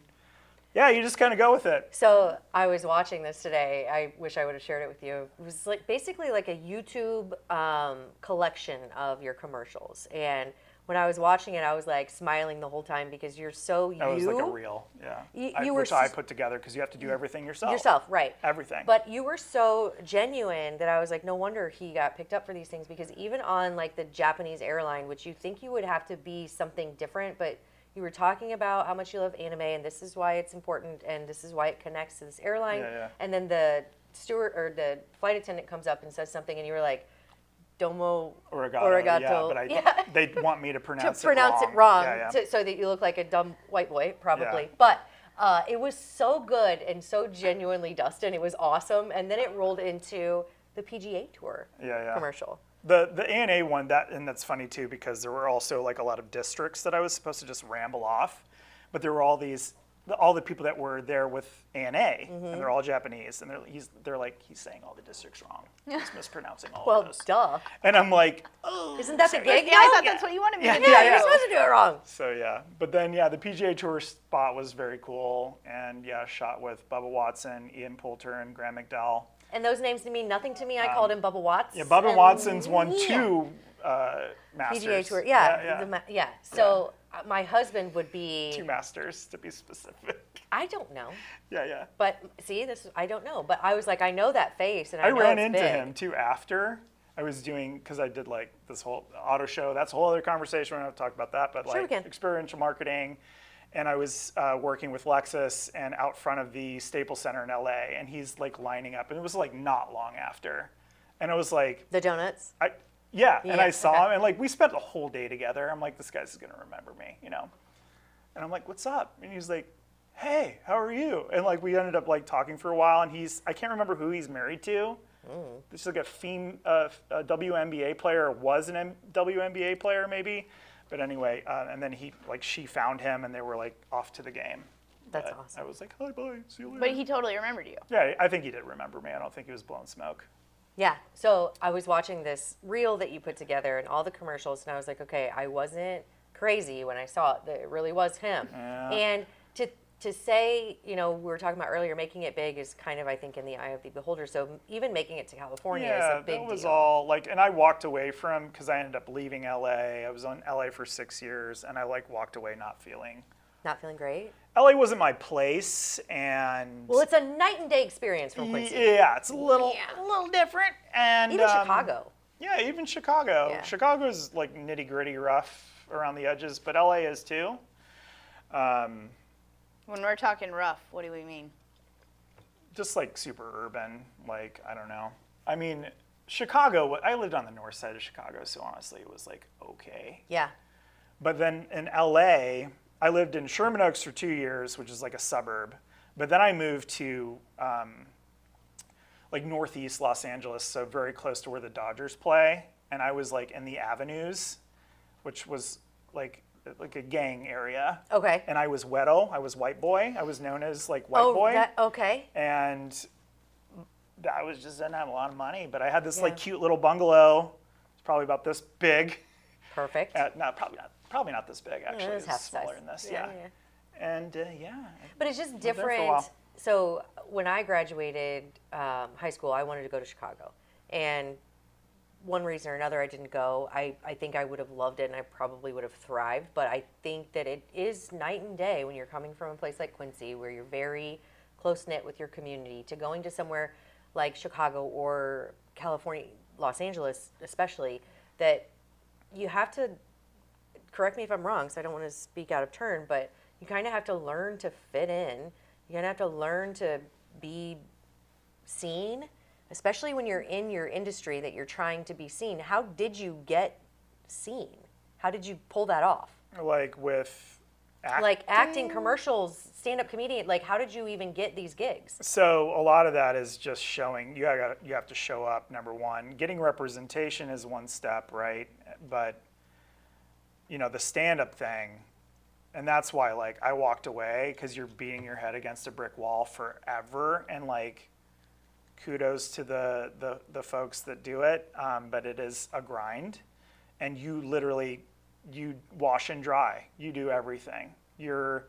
yeah, you just kind of go with it. So I was watching this today. I wish I would have shared it with you. It was like basically like a YouTube collection of your commercials. And when I was watching it, I was like smiling the whole time because you're so That was like a reel, yeah. You were which I put together because you have to do everything yourself. yourself, right? Everything. But you were so genuine that I was like, no wonder he got picked up for these things, because even on like the Japanese airline, which you think you would have to be something different, but you were talking about how much you love anime, and this is why it's important, and this is why it connects to this airline. Yeah, yeah. And then the steward or the flight attendant comes up and says something, and you were like, "Domo Origato. Yeah, but they want me to pronounce it wrong, Yeah, yeah. so that you look like a dumb white boy, probably. Yeah. But it was so good and so genuinely Dustin. It was awesome. And then it rolled into the PGA Tour Yeah. commercial. The ANA one, that's funny too, because there were also like a lot of districts that I was supposed to just ramble off, but there were all the people that were there with ANA, and they're all Japanese, and they're like, he's saying all the districts wrong. He's mispronouncing all Well, of those. duh. And I'm like, oh. Isn't that the gig? Yeah, I though? thought that's what you wanted me Yeah, to do. Yeah, yeah. you're supposed to do it wrong. So yeah, but then the PGA Tour spot was very cool, and yeah, shot with Bubba Watson, Ian Poulter, and Graham McDowell. And those names mean nothing to me. I called him Bubba Watts. Yeah, Bubba and Watson's won yeah. 2 Masters. PGA Tour. Yeah. Yeah. So my husband would be. 2 Masters to be specific. I don't know. Yeah. But see, I don't know. But I was like, I know that face, and I, I know ran it's into big. him too after I was doing, because I did like this whole auto show. That's a whole other conversation. We're not going to talk about that, but Sure we like can. experiential marketing. And I was working with Lexus and out front of the Staples Center in LA, and he's like lining up, and it was like not long after. And I was like, The donuts. and Yeah, I saw okay. him, and like we spent the whole day together. I'm like, this guy's gonna remember me, you know. And I'm like, what's up? And he's like, hey, how are you? And like we ended up like talking for a while, and I can't remember who he's married to. This is like a WNBA player, or was an WNBA player maybe. But anyway, and then she found him, and they were like off to the game. That's But awesome. I was like, hi, bye, see you later. But he totally remembered you. Yeah, I think he did remember me. I don't think he was blowing smoke. Yeah. So I was watching this reel that you put together and all the commercials, and I was like, okay, I wasn't crazy when I saw it. That it really was him. Yeah. And to say, we were talking about earlier, making it big is kind of, I think, in the eye of the beholder. So even making it to California is a big that was deal. all like, and I walked away from, because I ended up leaving LA. I was on LA for 6 years, and I like walked away not feeling Not feeling great? LA wasn't my place, and Well, it's a night and day experience from Quincy. yeah, it's a little different. And Even Chicago. Yeah, even Chicago. Yeah. Chicago's like nitty gritty rough around the edges, but LA is too. When we're talking rough, what do we mean? Just like super urban, like, I don't know. I mean, Chicago, I lived on the north side of Chicago, so honestly it was like okay. Yeah. But then in LA, I lived in Sherman Oaks for 2 years, which is like a suburb. But then I moved to like northeast Los Angeles, so very close to where the Dodgers play. And I was like in the avenues, which was like a gang area. Okay. And I was Wedo. I was white boy. I was known as like white boy. Okay. And I was just didn't have a lot of money, but I had this like cute little bungalow. It's probably about this big. Perfect. Probably not this big actually. it's It's half smaller size. than this. Yeah, Yeah. yeah. And But it's just there for a different. while. So when I graduated high school, I wanted to go to Chicago. And one reason or another, I didn't go. I think I would have loved it and I probably would have thrived. But I think that it is night and day when you're coming from a place like Quincy, where you're very close-knit with your community, to going to somewhere like Chicago or California, Los Angeles especially, that you have to, correct me if I'm wrong, so I don't want to speak out of turn, but you kind of have to learn to fit in. You kind of have to learn to be seen, especially when you're in your industry that you're trying to be seen. How did you get seen? How did you pull that off? like with acting. Like acting, commercials, stand-up comedian, like how did you even get these gigs? So a lot of that is just showing. You have to show up. Number one, getting representation is one step, right? But the stand-up thing, and that's why like I walked away, because you're beating your head against a brick wall forever, and like kudos to the folks that do it, but it is a grind, and you literally wash and dry. You do everything. You're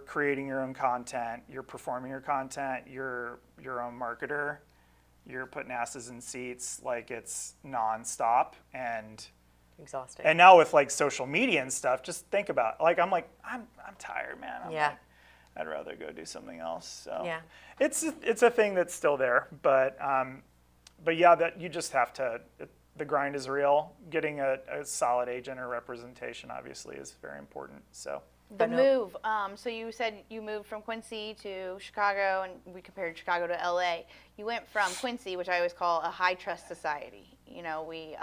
creating your own content. You're performing your content. You're your own marketer. You're putting asses in seats. Like, it's nonstop. And Exhausting. And now with like social media and stuff, just think about it. I'm tired, man. I'm Yeah. like, I'd rather go do something else. So Yeah. it's a thing that's still there, but yeah, that you just have to. The grind is real. Getting a solid agent or representation obviously is very important. So The move. So you said you moved from Quincy to Chicago, and we compared Chicago to LA. You went from Quincy, which I always call a high trust society. We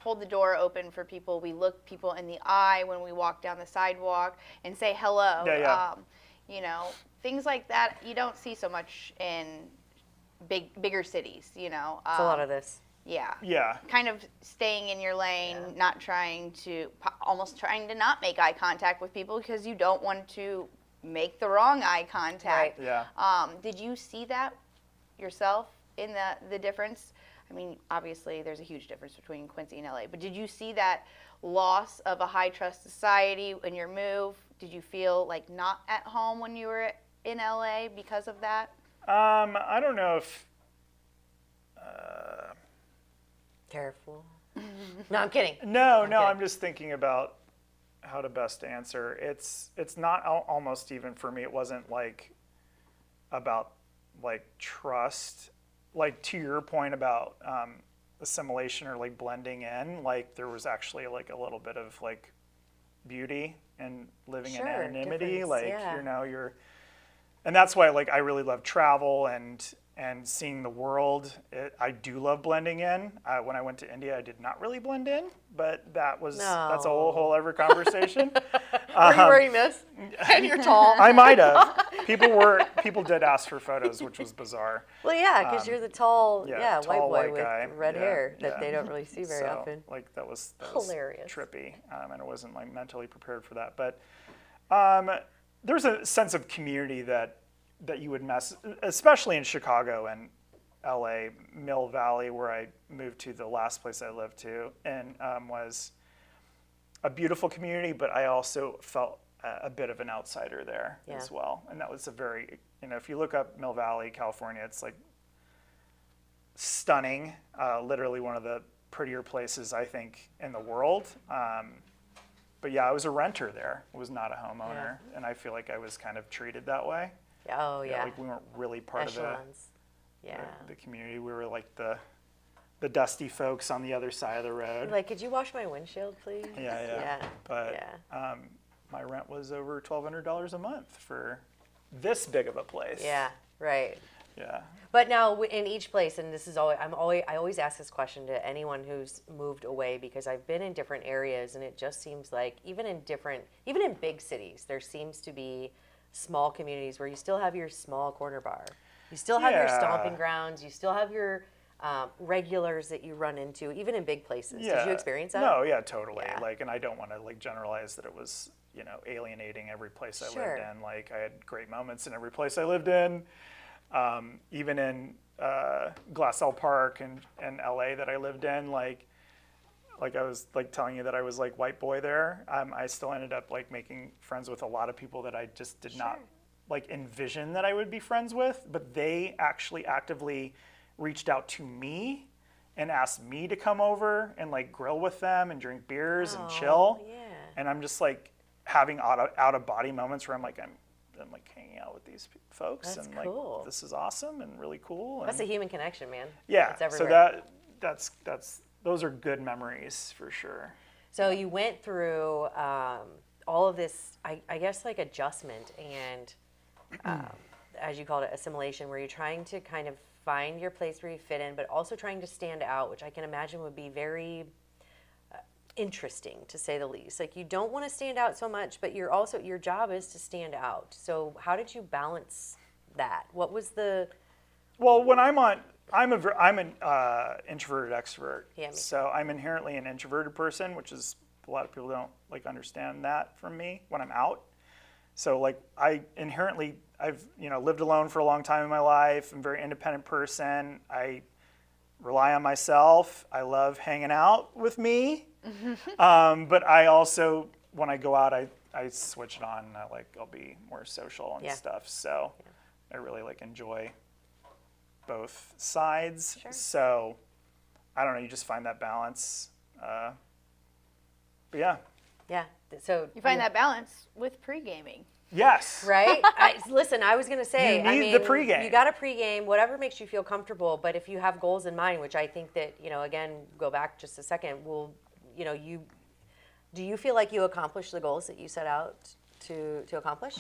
hold the door open for people. We look people in the eye when we walk down the sidewalk and say hello. Yeah. Things like that you don't see so much in bigger cities. It's a lot of this. Yeah. Yeah. Kind of staying in your lane, almost trying to not make eye contact with people because you don't want to make the wrong eye contact. Right. Yeah. Did you see that yourself in the difference? I mean, obviously there's a huge difference between Quincy and LA, but did you see that loss of a high trust society in your move? Did you feel like not at home when you were in LA because of that? I don't know if. Careful. No, I'm kidding. No, Okay. I'm just thinking about how to best answer. It's not almost even for me. It wasn't like about like trust. Like to your point about assimilation or like blending in. Like there was actually like a little bit of like beauty and living in Sure, anonymity. difference, Like yeah. and that's why like I really love travel and seeing the world. I do love blending in. When I went to India, I did not really blend in, but that's a whole other conversation. Were you wearing this? And you're tall. I might have. People did ask for photos, which was bizarre. Well, yeah, because you're the tall, tall white boy white with guy. red Yeah, hair that yeah. they don't really see very often. Like that was Hilarious. trippy, and I wasn't like mentally prepared for that. But there's a sense of community that you would especially in Chicago and LA, Mill Valley, where I moved to, the last place I lived to, and was a beautiful community, but I also felt a bit of an outsider there as well. And that was a very, if you look up Mill Valley, California, it's like stunning, literally one of the prettier places I think in the world. But yeah, I was a renter there. I was not a homeowner, and I feel like I was kind of treated that way. Oh, yeah. Like we weren't really part Echelons. of the community. We were like the dusty folks on the other side of the road. Like, could you wash my windshield, please? Yeah. But my rent was over $1,200 a month for this big of a place. Yeah, right. Yeah. But now in each place, and this is always, I always ask this question to anyone who's moved away, because I've been in different areas, and it just seems like even in big cities, there seems to be small communities where you still have your small corner bar. You still have your stomping grounds. You still have your regulars that you run into, even in big places. Yeah. Did you experience that? No, yeah, totally. Yeah. Like, and I don't want to like generalize that it was, alienating every place I Sure. lived in. Like, I had great moments in every place I lived in. Even in Glassell Park and LA that I lived in, like I was like telling you that I was like white boy there. I still ended up like making friends with a lot of people that I just did not like envision that I would be friends with, but they actually actively reached out to me and asked me to come over and like grill with them and drink beers and chill. Yeah. And I'm just like having out of body moments where I'm like hanging out with these folks. That's and cool. like this is awesome and really cool. That's a human connection, man. Yeah. It's everywhere. So that's those are good memories for sure. So you went through all of this, I guess, like adjustment and, as you called it, assimilation, where you're trying to kind of find your place where you fit in, but also trying to stand out, which I can imagine would be very interesting, to say the least. Like, you don't want to stand out so much, but your job is to stand out. So how did you balance that? What was the... Well, when I'm an introverted extrovert. Yeah, me too. So I'm inherently an introverted person, which is a lot of people don't like understand that from me when I'm out. So like I've lived alone for a long time in my life. I'm a very independent person. I rely on myself. I love hanging out with me. But I also, when I go out, I switch it on. And I'll be more social and stuff. So I really like enjoy both sides. Sure. So I don't know, you just find that balance. But yeah. Yeah. So You find that balance with pre-gaming. Yes. right? Listen, I was going to say, You need the pregame. You got to pregame, whatever makes you feel comfortable. But if you have goals in mind, which I think that, again, go back just a second, do you feel like you accomplished the goals that you set out to accomplish?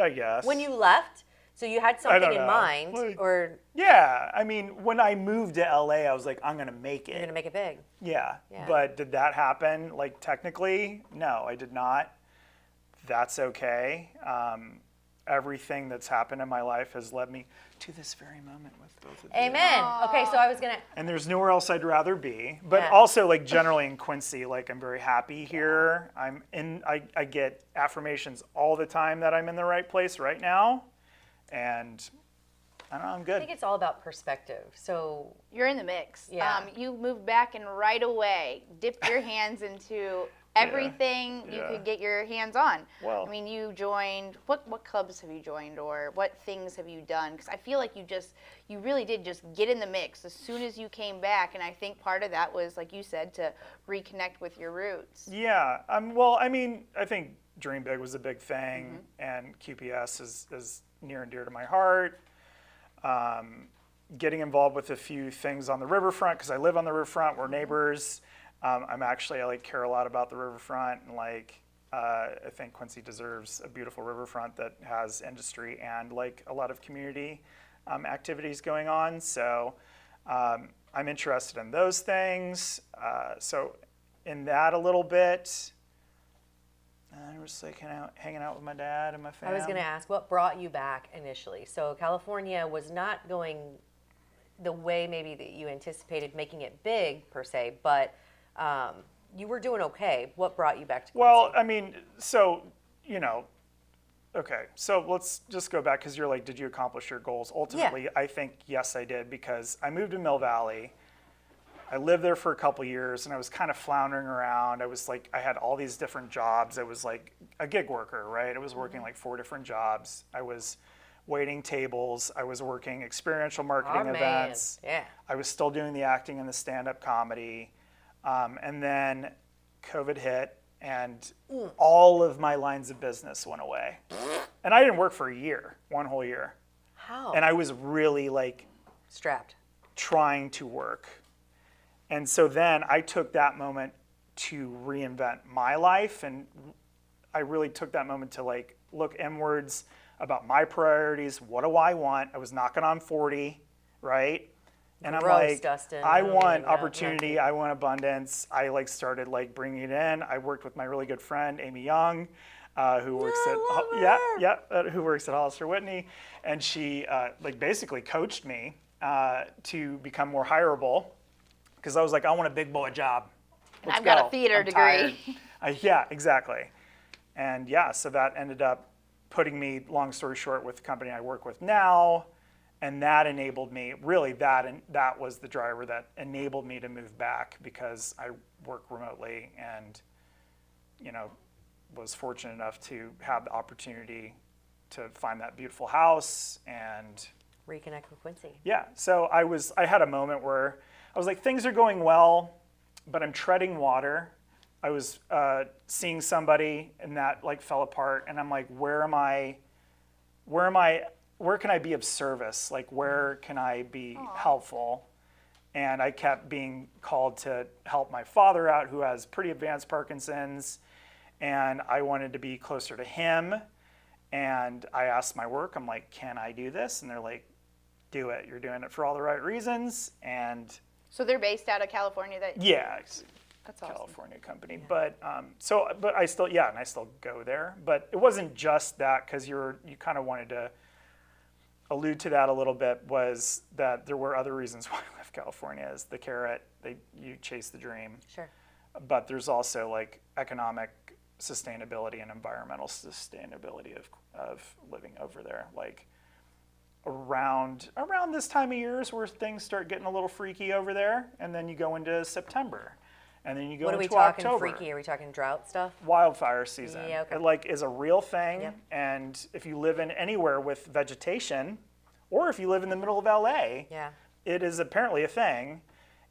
I guess. When you left, so you had something don't in know. mind, Like- or Yeah, I mean, when I moved to LA, I was like, I'm gonna make it. you're going to make it big? Yeah. Yeah. But did that happen? Like, technically, no, I did not. That's okay. Everything that's happened in my life has led me to this very moment with both of you. Amen. Okay, so I was going to... And there's nowhere else I'd rather be. But Yeah. also, like, generally in Quincy, like, I'm very happy here. I get affirmations all the time that I'm in the right place right now. And I don't know, I'm I good. think it's all about perspective. So You're in the mix. Yeah. You moved back and right away dipped your hands into everything you Yeah. could get your hands on. Well- I mean, you joined, what clubs have you joined, or what things have you done? Because I feel like you really did just get in the mix as soon as you came back, and I think part of that was, like you said, to reconnect with your roots. Yeah. Well, I mean, I think Dream Big was a big thing, and QPS is near and dear to my heart. Getting involved with a few things on the riverfront, because I live on the riverfront, we're neighbors. I care a lot about the riverfront, and I think Quincy deserves a beautiful riverfront that has industry and like a lot of community activities going on. So I'm interested in those things. So in that a little bit. I was like hanging out with my dad and my I family. was going to ask, what brought you back initially? So California was not going the way maybe that you anticipated, making it big per se, but you were doing okay. What brought you back to Quincy? Well, I mean, so, okay, so let's just go back, because you're like, did you accomplish your goals? Ultimately, I think, yes, I did, because I moved to Mill Valley. I lived there for a couple years, and I was kind of floundering around. I had all these different jobs. I was like a gig worker, right? I was working like 4 different jobs. I was waiting tables. I was working experiential marketing Our man. events. Yeah. I was still doing the acting and the stand-up comedy. And then COVID hit, and all of my lines of business went away. And I didn't work for a year, one whole year. How? And I was really like Strapped. trying to work. And so then I took that moment to reinvent my life, and I really took that moment to like look inwards about my priorities. What do I want? I was knocking on 40, right? And I'm Gross, like, Dustin. I I don't want even know. opportunity. I want abundance. I like started like bringing it in. I worked with my really good friend Amy Young, who works who works at Hollister Whitney, and she like basically coached me to become more hireable, because I was like, I want a big boy job. And I've got a theater degree. Yeah, exactly. And yeah, so that ended up putting me, long story short, with the company I work with now. And that enabled me, really that was the driver that enabled me to move back, because I work remotely and, you know, was fortunate enough to have the opportunity to find that beautiful house and Reconnect with Quincy. yeah. So I had a moment where I was like, things are going well, but I'm treading water. I was seeing somebody, and that like fell apart, and I'm like, where can I be of service? Like, where can I be helpful? And I kept being called to help my father out, who has pretty advanced Parkinson's, and I wanted to be closer to him. And I asked my work, I'm like, can I do this? And they're like, do it. You're doing it for all the right reasons. And So they're based out of California. yeah, That's awesome. California company. Yeah. But I still, yeah, and I still go there. But it wasn't just that, because you kind of wanted to allude to that a little bit, was that there were other reasons why I left California. Is the carrot, you chase the dream. Sure. But there's also like economic sustainability and environmental sustainability of living over there. Like around this time of year is where things start getting a little freaky over there, and then you go into September. And then you go What are into we talking October. freaky? Are we talking drought stuff? Wildfire season. Yeah, okay. It like is a real thing. Yep. And if you live in anywhere with vegetation, or if you live in the middle of LA, Yeah. it is apparently a thing,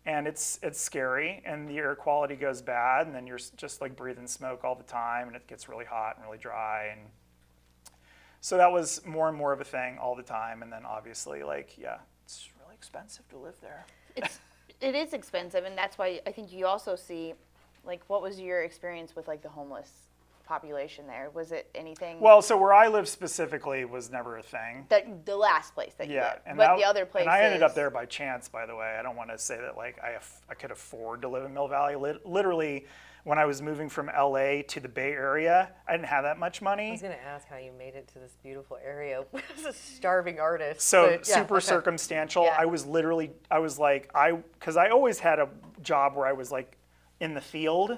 and it's scary, and the air quality goes bad, and then you're just like breathing smoke all the time, and it gets really hot and really dry, and so that was more and more of a thing all the time. And then obviously, like, yeah, it's really expensive to live there. It is expensive, and that's why I think you also see, like, what was your experience with like the homeless population there? Was it anything? Well, so where I live specifically was never a thing. The last place that you Yeah, lived, and but that- the other places. And I ended up there by chance, by the way. I don't want to say that like I could afford to live in Mill Valley. Literally, when I was moving from LA to the Bay Area, I didn't have that much I money. was going to ask how you made it to this beautiful area as a starving artist. So but yeah, super okay. circumstantial. Yeah. Because I always had a job where I was like in the field,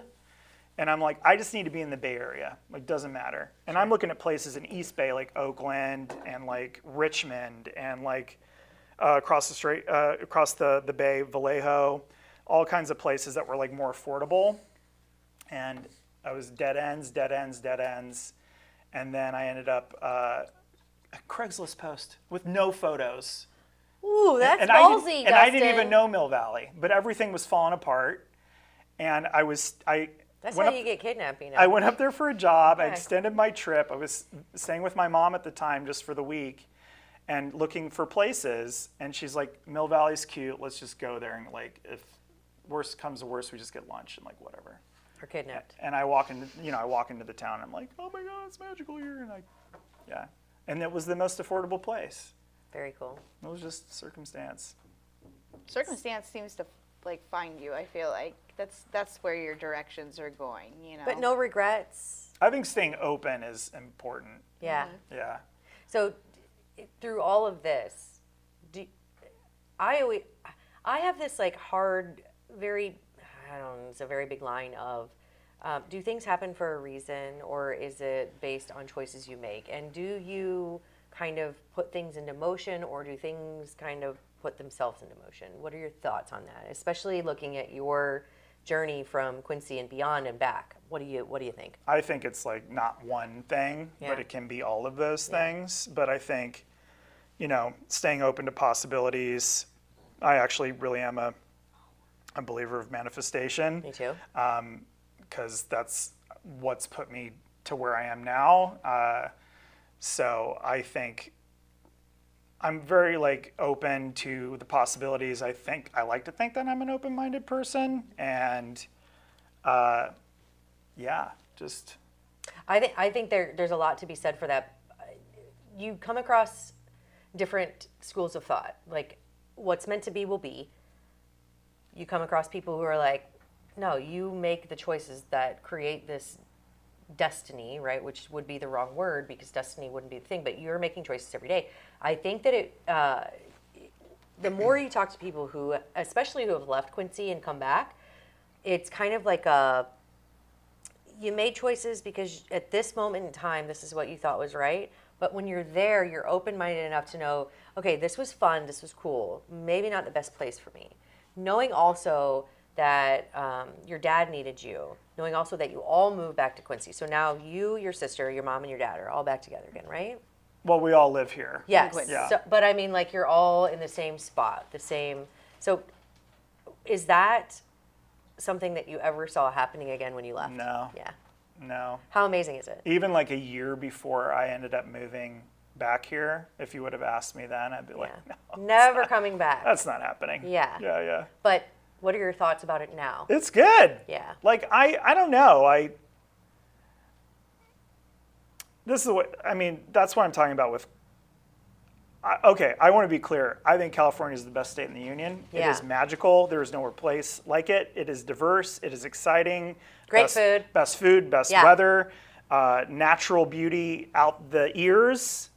and I'm like, I just need to be in the Bay Area. Like, doesn't matter. And I'm looking at places in East Bay, like Oakland and like Richmond, and like across the Bay, Vallejo, all kinds of places that were like more affordable. And I was dead ends. And then I ended up a Craigslist post with no photos. Ooh, that's and ballsy, and I didn't Dustin. even know Mill Valley, but everything was falling apart. And That's how you get kidnapped, you know. I went up there for a job. I Okay. extended my trip. I was staying with my mom at the time just for the week and looking for places. And she's like, Mill Valley's cute. Let's just go there. And like, if worst comes to worst, we just get lunch and like whatever. Or kidnapped. And I walk into the town. And I'm like, oh my God, it's magical here. And yeah. And it was the most affordable place. Very cool. It was just circumstance. Circumstance seems to like find you. I feel like that's where your directions are going. You know. But no regrets. I think staying open is important. Yeah. Yeah. So through all of this, I have this like hard, it's a very big line of, do things happen for a reason, or is it based on choices you make? And do you kind of put things into motion, or do things kind of put themselves into motion? What are your thoughts on that? Especially looking at your journey from Quincy and beyond and back. What do you think? I think it's like not one thing, Yeah. but it can be all of those things. But I think, staying open to possibilities. I actually really am a a believer of manifestation. Me too. Because that's what's put me to where I am now. So I think I'm very like open to the possibilities. I like to think that I'm an open-minded person, and just. I think there's a lot to be said for that. You come across different schools of thought. Like, what's meant to be will be. You come across people who are like, no, you make the choices that create this destiny, right? Which would be the wrong word because destiny wouldn't be the thing, but you're making choices every day. I think that the more you talk to people who, especially who have left Quincy and come back, it's kind of like you made choices because at this moment in time, this is what you thought was right. But when you're there, you're open-minded enough to know, okay, this was fun, this was cool, maybe not the best place for me. Knowing also that your dad needed you, knowing also that you all moved back to Quincy. So now you, your sister, your mom, and your dad are all back together again, right? Well, we all live here. Yes. Yeah. So, but I mean, like, you're all in the same spot, the same. So is that something that you ever saw happening again when you left? No. Yeah. No. How amazing is it? Even like a year before I ended up moving back here, if you would have asked me then, I'd be like, no. Never coming back. That's not happening. Yeah. Yeah. But what are your thoughts about it now? It's good. Yeah. Like, I don't know. This is what, I mean, that's what I'm talking about with, okay, I want to be clear. I think California is the best state in the union. Yeah. It is magical. There is nowhere place like it. It is diverse. It is exciting. Great food. Best food, best weather, natural beauty out the ears.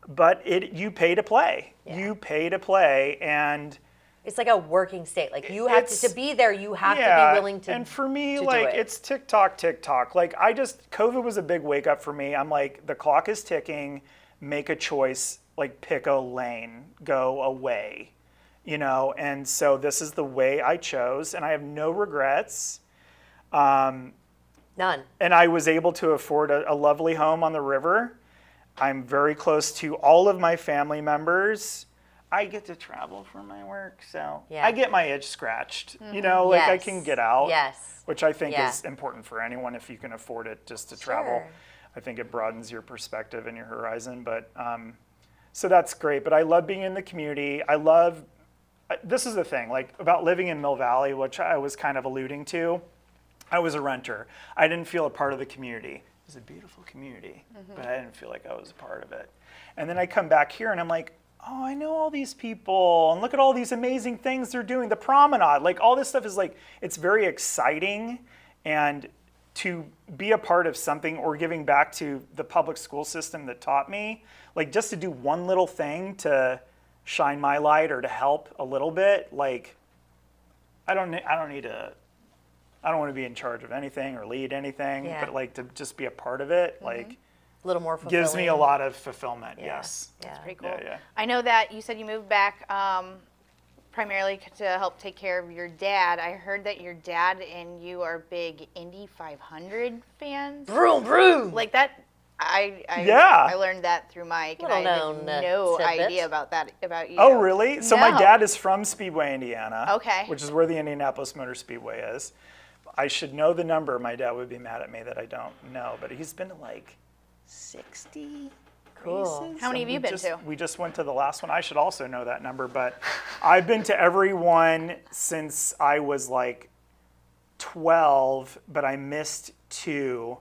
But you pay to play. Yeah. You pay to play, and It's like a working state. Like, you have to be there. You have to be willing to. And for me, to like, do it. it's TikTok. Like, COVID was a big wake up for me. I'm like, the clock is ticking. Make a choice. Like, pick a lane. Go away. And so this is the way I chose, and I have no regrets. None. And I was able to afford a lovely home on the river. I'm very close to all of my family members. I get to travel for my work, so I get my itch scratched. Like, I can get out, which I think is important for anyone if you can afford it just to travel. I think it broadens your perspective and your horizon. But so that's great. But I love being in the community. This is the thing, like, about living in Mill Valley, which I was kind of alluding to. I was a renter. I didn't feel a part of the community. It was a beautiful community, but I didn't feel like I was a part of it. And then I come back here and I'm like, oh, I know all these people, and look at all these amazing things they're doing. The promenade, like, all this stuff is like, it's very exciting. And to be a part of something or giving back to the public school system that taught me, like, just to do one little thing to shine my light or to help a little bit, like, I don't want to be in charge of anything or lead anything, but like to just be a part of it, like, A little more fulfilling. gives me a lot of fulfillment. Yeah. Yes. Yeah. Pretty cool. Yeah. I know that you said you moved back primarily to help take care of your dad. I heard that your dad and you are big Indy 500 fans. Vroom, vroom. Like that. I learned that through Mike, and I Little had known, no tidbit. idea about you. Oh, really? So my No. dad is from Speedway, Indiana. Okay. Which is where the Indianapolis Motor Speedway is. I should know the number. My dad would be mad at me that I don't know, but he's been to like 60 Cool. races. How many have And you been to? We just went to the last one. I should also know that number, but I've been to every one since I was like 12, but I missed 2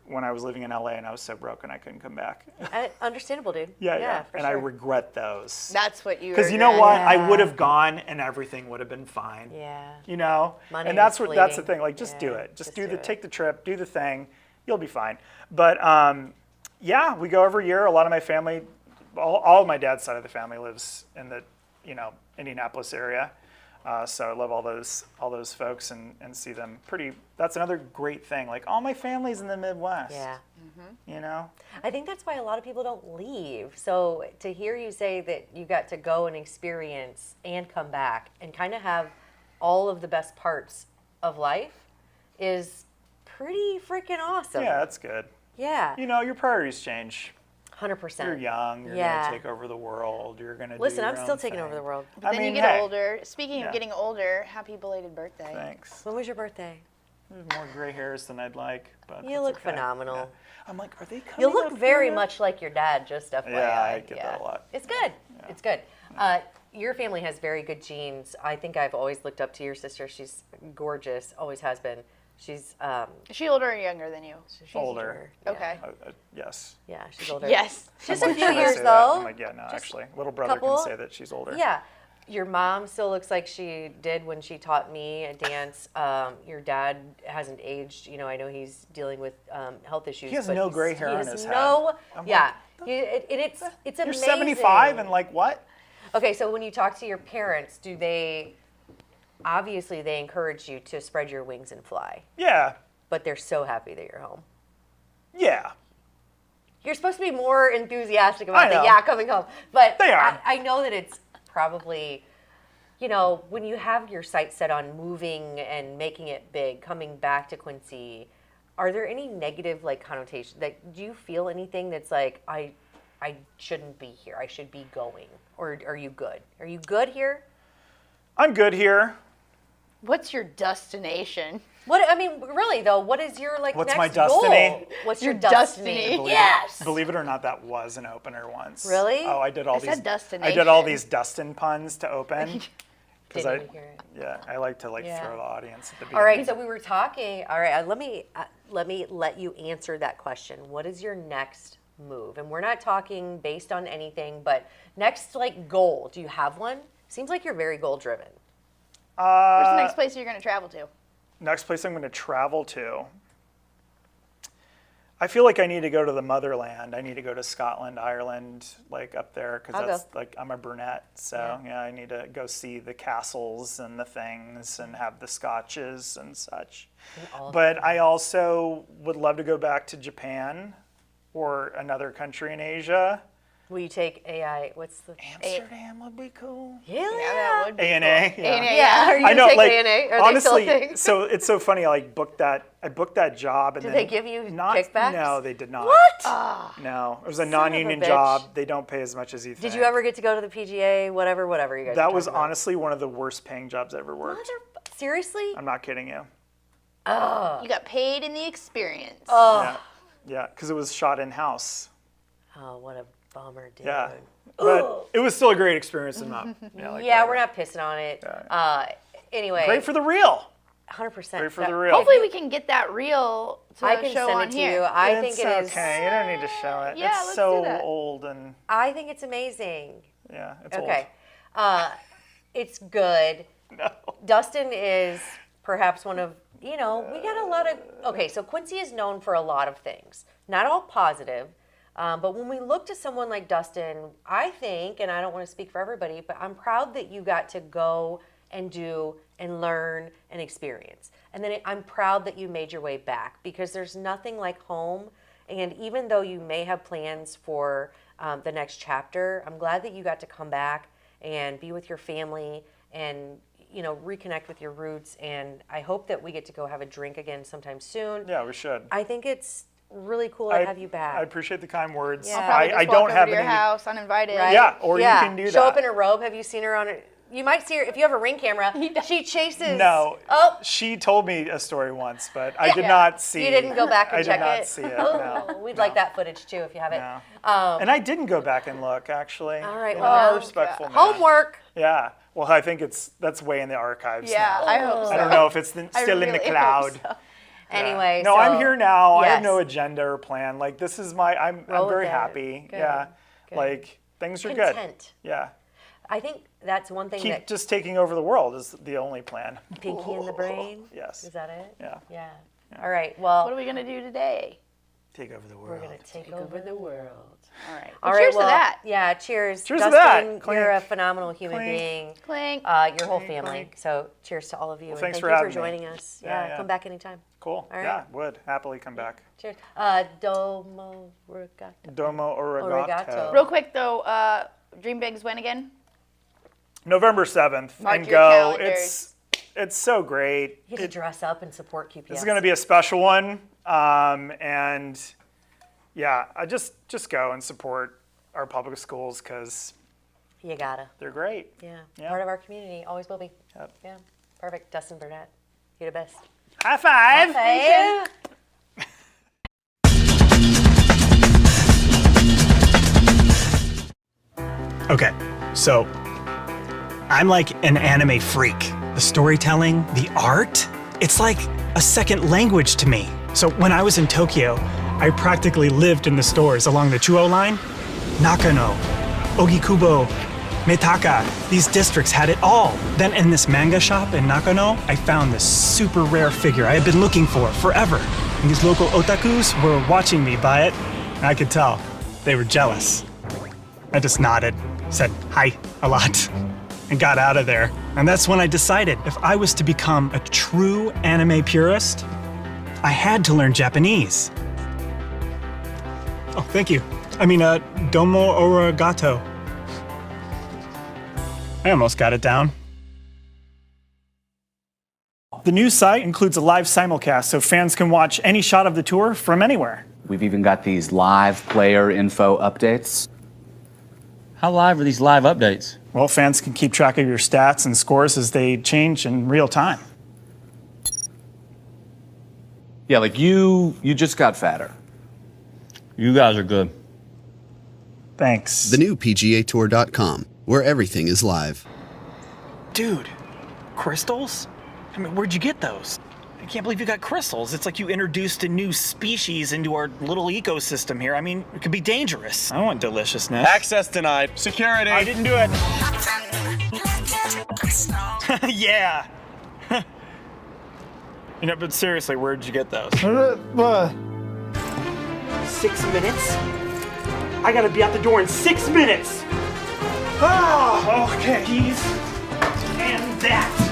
when I was living in LA and I was so broken I couldn't come back. Understandable, dude. Yeah. For And sure. I regret those. That's what you. Because you know what? I would have gone and everything would have been fine. Yeah. Money And that's is the fleeting. thing. Like, just do Yeah, it. Just do it. take the trip, do the thing. You'll be fine. But yeah, we go every year. A lot of my family, all of my dad's side of the family lives in the Indianapolis area. So I love all those folks and see them. That's another great thing. Like, all my family's in the Midwest. Yeah. I think that's why a lot of people don't leave. So to hear you say that you got to go and experience and come back and kind of have all of the best parts of life is pretty freaking awesome. Yeah, that's good. Yeah. Your priorities change. 100%. You're young. You're Yeah. gonna take over the world. You're gonna Listen, do your I'm still own taking thing. over the world. But then I you mean, get hey, older. Speaking Yeah. of getting older, happy belated birthday. Thanks. When was your birthday? More gray hairs than I'd like, but You that's look okay. phenomenal. Yeah. I'm like, are they coming? You look up very here? much like your dad, just FYI. Yeah, I get that a lot. It's good. It's good. Your family has very good genes. I think I've always looked up to your sister. She's gorgeous, always has been. She's Is she older or younger than you? she's Older. Yeah. Okay. Yes. Yeah, she's older. Yes. Just I'm a like, few should I years say that? though. I'm like, yeah, no, Just actually, little brother couple? can say that she's older. Yeah. Your mom still looks like she did when she taught me a dance. Your dad hasn't aged. You know, I know he's dealing with health issues. He has but no he's- gray hair he on has his head. no, I'm yeah. like, It's You're amazing. 75 and like what? Okay, so when you talk to your parents, do they, obviously they encourage you to spread your wings and fly, Yeah. but they're so happy that you're home. Yeah. You're supposed to be more enthusiastic about I know. the coming home, but They are. I know that it's probably, you know, when you have your sights set on moving and making it big, coming back to Quincy, are there any negative like connotations? Like, do you feel anything that's like I shouldn't be here, I should be going, or are you good? Are you good here? I'm good here. What's your destination? What I mean, really though, what is your like What's next my destiny? goal? What's your Your destiny? destiny. Yes. Believe it or not, that was an opener once. Really? Oh, I did all I these. said I did all destination. these Dustin puns to open. Didn't even hear it. Yeah, I like to Yeah. throw the audience at the beginning. All right, so we were talking. All right, let me let you answer that question. What is your next move? And we're not talking based on anything, but next like goal. Do you have one? Seems like you're very goal driven. Where's the next place you're going to travel to? Next place I'm going to travel to. I feel like I need to go to the motherland. I need to go to Scotland, Ireland, like up there, because I'll that's go. like I'm a Burnett, so yeah, I need to go see the castles and the things and have the scotches and such. But I also would love to go back to Japan or another country in Asia. Will you take AI? What's the Amsterdam would be cool. Hell Yeah, that would be A&A, cool. yeah. A&A, Yeah, are you I gonna know, take like ANA? Are honestly, they still a thing? so it's so funny. I booked that job, and Did then they give you not, kickbacks? No, they did not. What? No, it was a of a non-union bitch. job. They don't pay as much as you think. Did you ever get to go to the PGA? Whatever you guys. That were was talking about? honestly one of the worst paying jobs I ever worked. Seriously? I'm not kidding you. You got paid in the experience. Oh. Yeah, because it was shot in house. Oh, what a bummer, dude. Yeah, but it was still a great experience. And not, Yeah, we're not pissing on it. Anyway, great for the real. 100%. Great for the real. Hopefully we can get that reel to I can show send on it to here. you. I It's think it is. okay. You don't need to show it. Yeah, it's let's so do that. old and I think it's amazing. yeah, it's Okay. It's good. old. No. Dustin is perhaps one of, we got a lot of, okay, so Quincy is known for a lot of things. Not all positive, but when we look to someone like Dustin, I think, and I don't want to speak for everybody, but I'm proud that you got to go and do and learn and experience. And then I'm proud that you made your way back because there's nothing like home. And even though you may have plans for the next chapter, I'm glad that you got to come back and be with your family and reconnect with your roots. And I hope that we get to go have a drink again sometime soon. Yeah, we should. I think it's really cool to have you back. I appreciate the kind words. Yeah. Probably just I walk don't over have to your any. house uninvited. Right? Yeah, or you can do Show that. up in a robe. Have you seen her on it? You might see her if you have a Ring camera. She chases. No. Oh, She told me a story once, but I did not see. you didn't go back and I check did not it. see it. Oh, No. we'd like that footage too if you have it. No. And I didn't go back and look actually. All right, You well, know, I'm a respectful man. Homework. Yeah. Well, I think that's way in the archives. Yeah, now. I hope so. I don't know if it's I still in the really hope cloud. so. Yeah. Anyway, No, so, I'm here now. I have yes. no agenda or plan. Like this is I'm Roll very with it. happy. Good. Yeah. Good. Like things are good. Content. Yeah. I think that's one thing Keep that just taking over the world is the only plan. pinky in the brain. Yes. Is that it? Yeah. Yeah. All right. Well, What are we going to do today? Take over the world. we're gonna take over the world. All right. All Well, right. cheers Well, to that. yeah. Cheers. Cheers to Dustin, that. you're a Clink. phenomenal human Clink. being. Clink. Your whole Clink, family. clink. So cheers to all of you. Well, and thanks thank for you for having me. joining us. Yeah, yeah. Come back anytime. Cool. All right. Yeah, would happily come back. Cheers. Domo Regatta. Domo Origato. Origato. Real quick, though, Dream Bigs when again? November 7th. Mark and your go. calendars. It's so great. You get to dress up and support QPS. This is going to be a special one. And yeah, I just go and support our public schools because You gotta. they're great. Yeah. Yeah. Part of our community. Always will be. Yep. Yeah. Perfect. Dustin Burnett. You're the best. High five. Hey. Okay, so I'm like an anime freak. The storytelling, the art, it's like a second language to me. So when I was in Tokyo, I practically lived in the stores along the Chuo line. Nakano, Ogikubo, Mitaka, these districts had it all. Then in this manga shop in Nakano, I found this super rare figure I had been looking for forever. And these local otakus were watching me buy it, and I could tell they were jealous. I just nodded, said hi a lot, and got out of there. And that's when I decided if I was to become a true anime purist, I had to learn Japanese. Oh, thank you. I mean, domo arigato. I almost got it down. The new site includes a live simulcast so fans can watch any shot of the tour from anywhere. We've even got these live player info updates. How live are these live updates? Well, fans can keep track of your stats and scores as they change in real time. Yeah, like you just got fatter. You guys are good. Thanks. The new PGAtour.com, where everything is live. Dude, crystals? I mean, where'd you get those? I can't believe you got crystals. It's like you introduced a new species into our little ecosystem here. I mean, it could be dangerous. I want deliciousness. Access denied. Security. I didn't do it. Yeah. You know, but seriously, where'd you get those? 6 minutes? I gotta be out the door in 6 minutes! Oh, okay. These and that.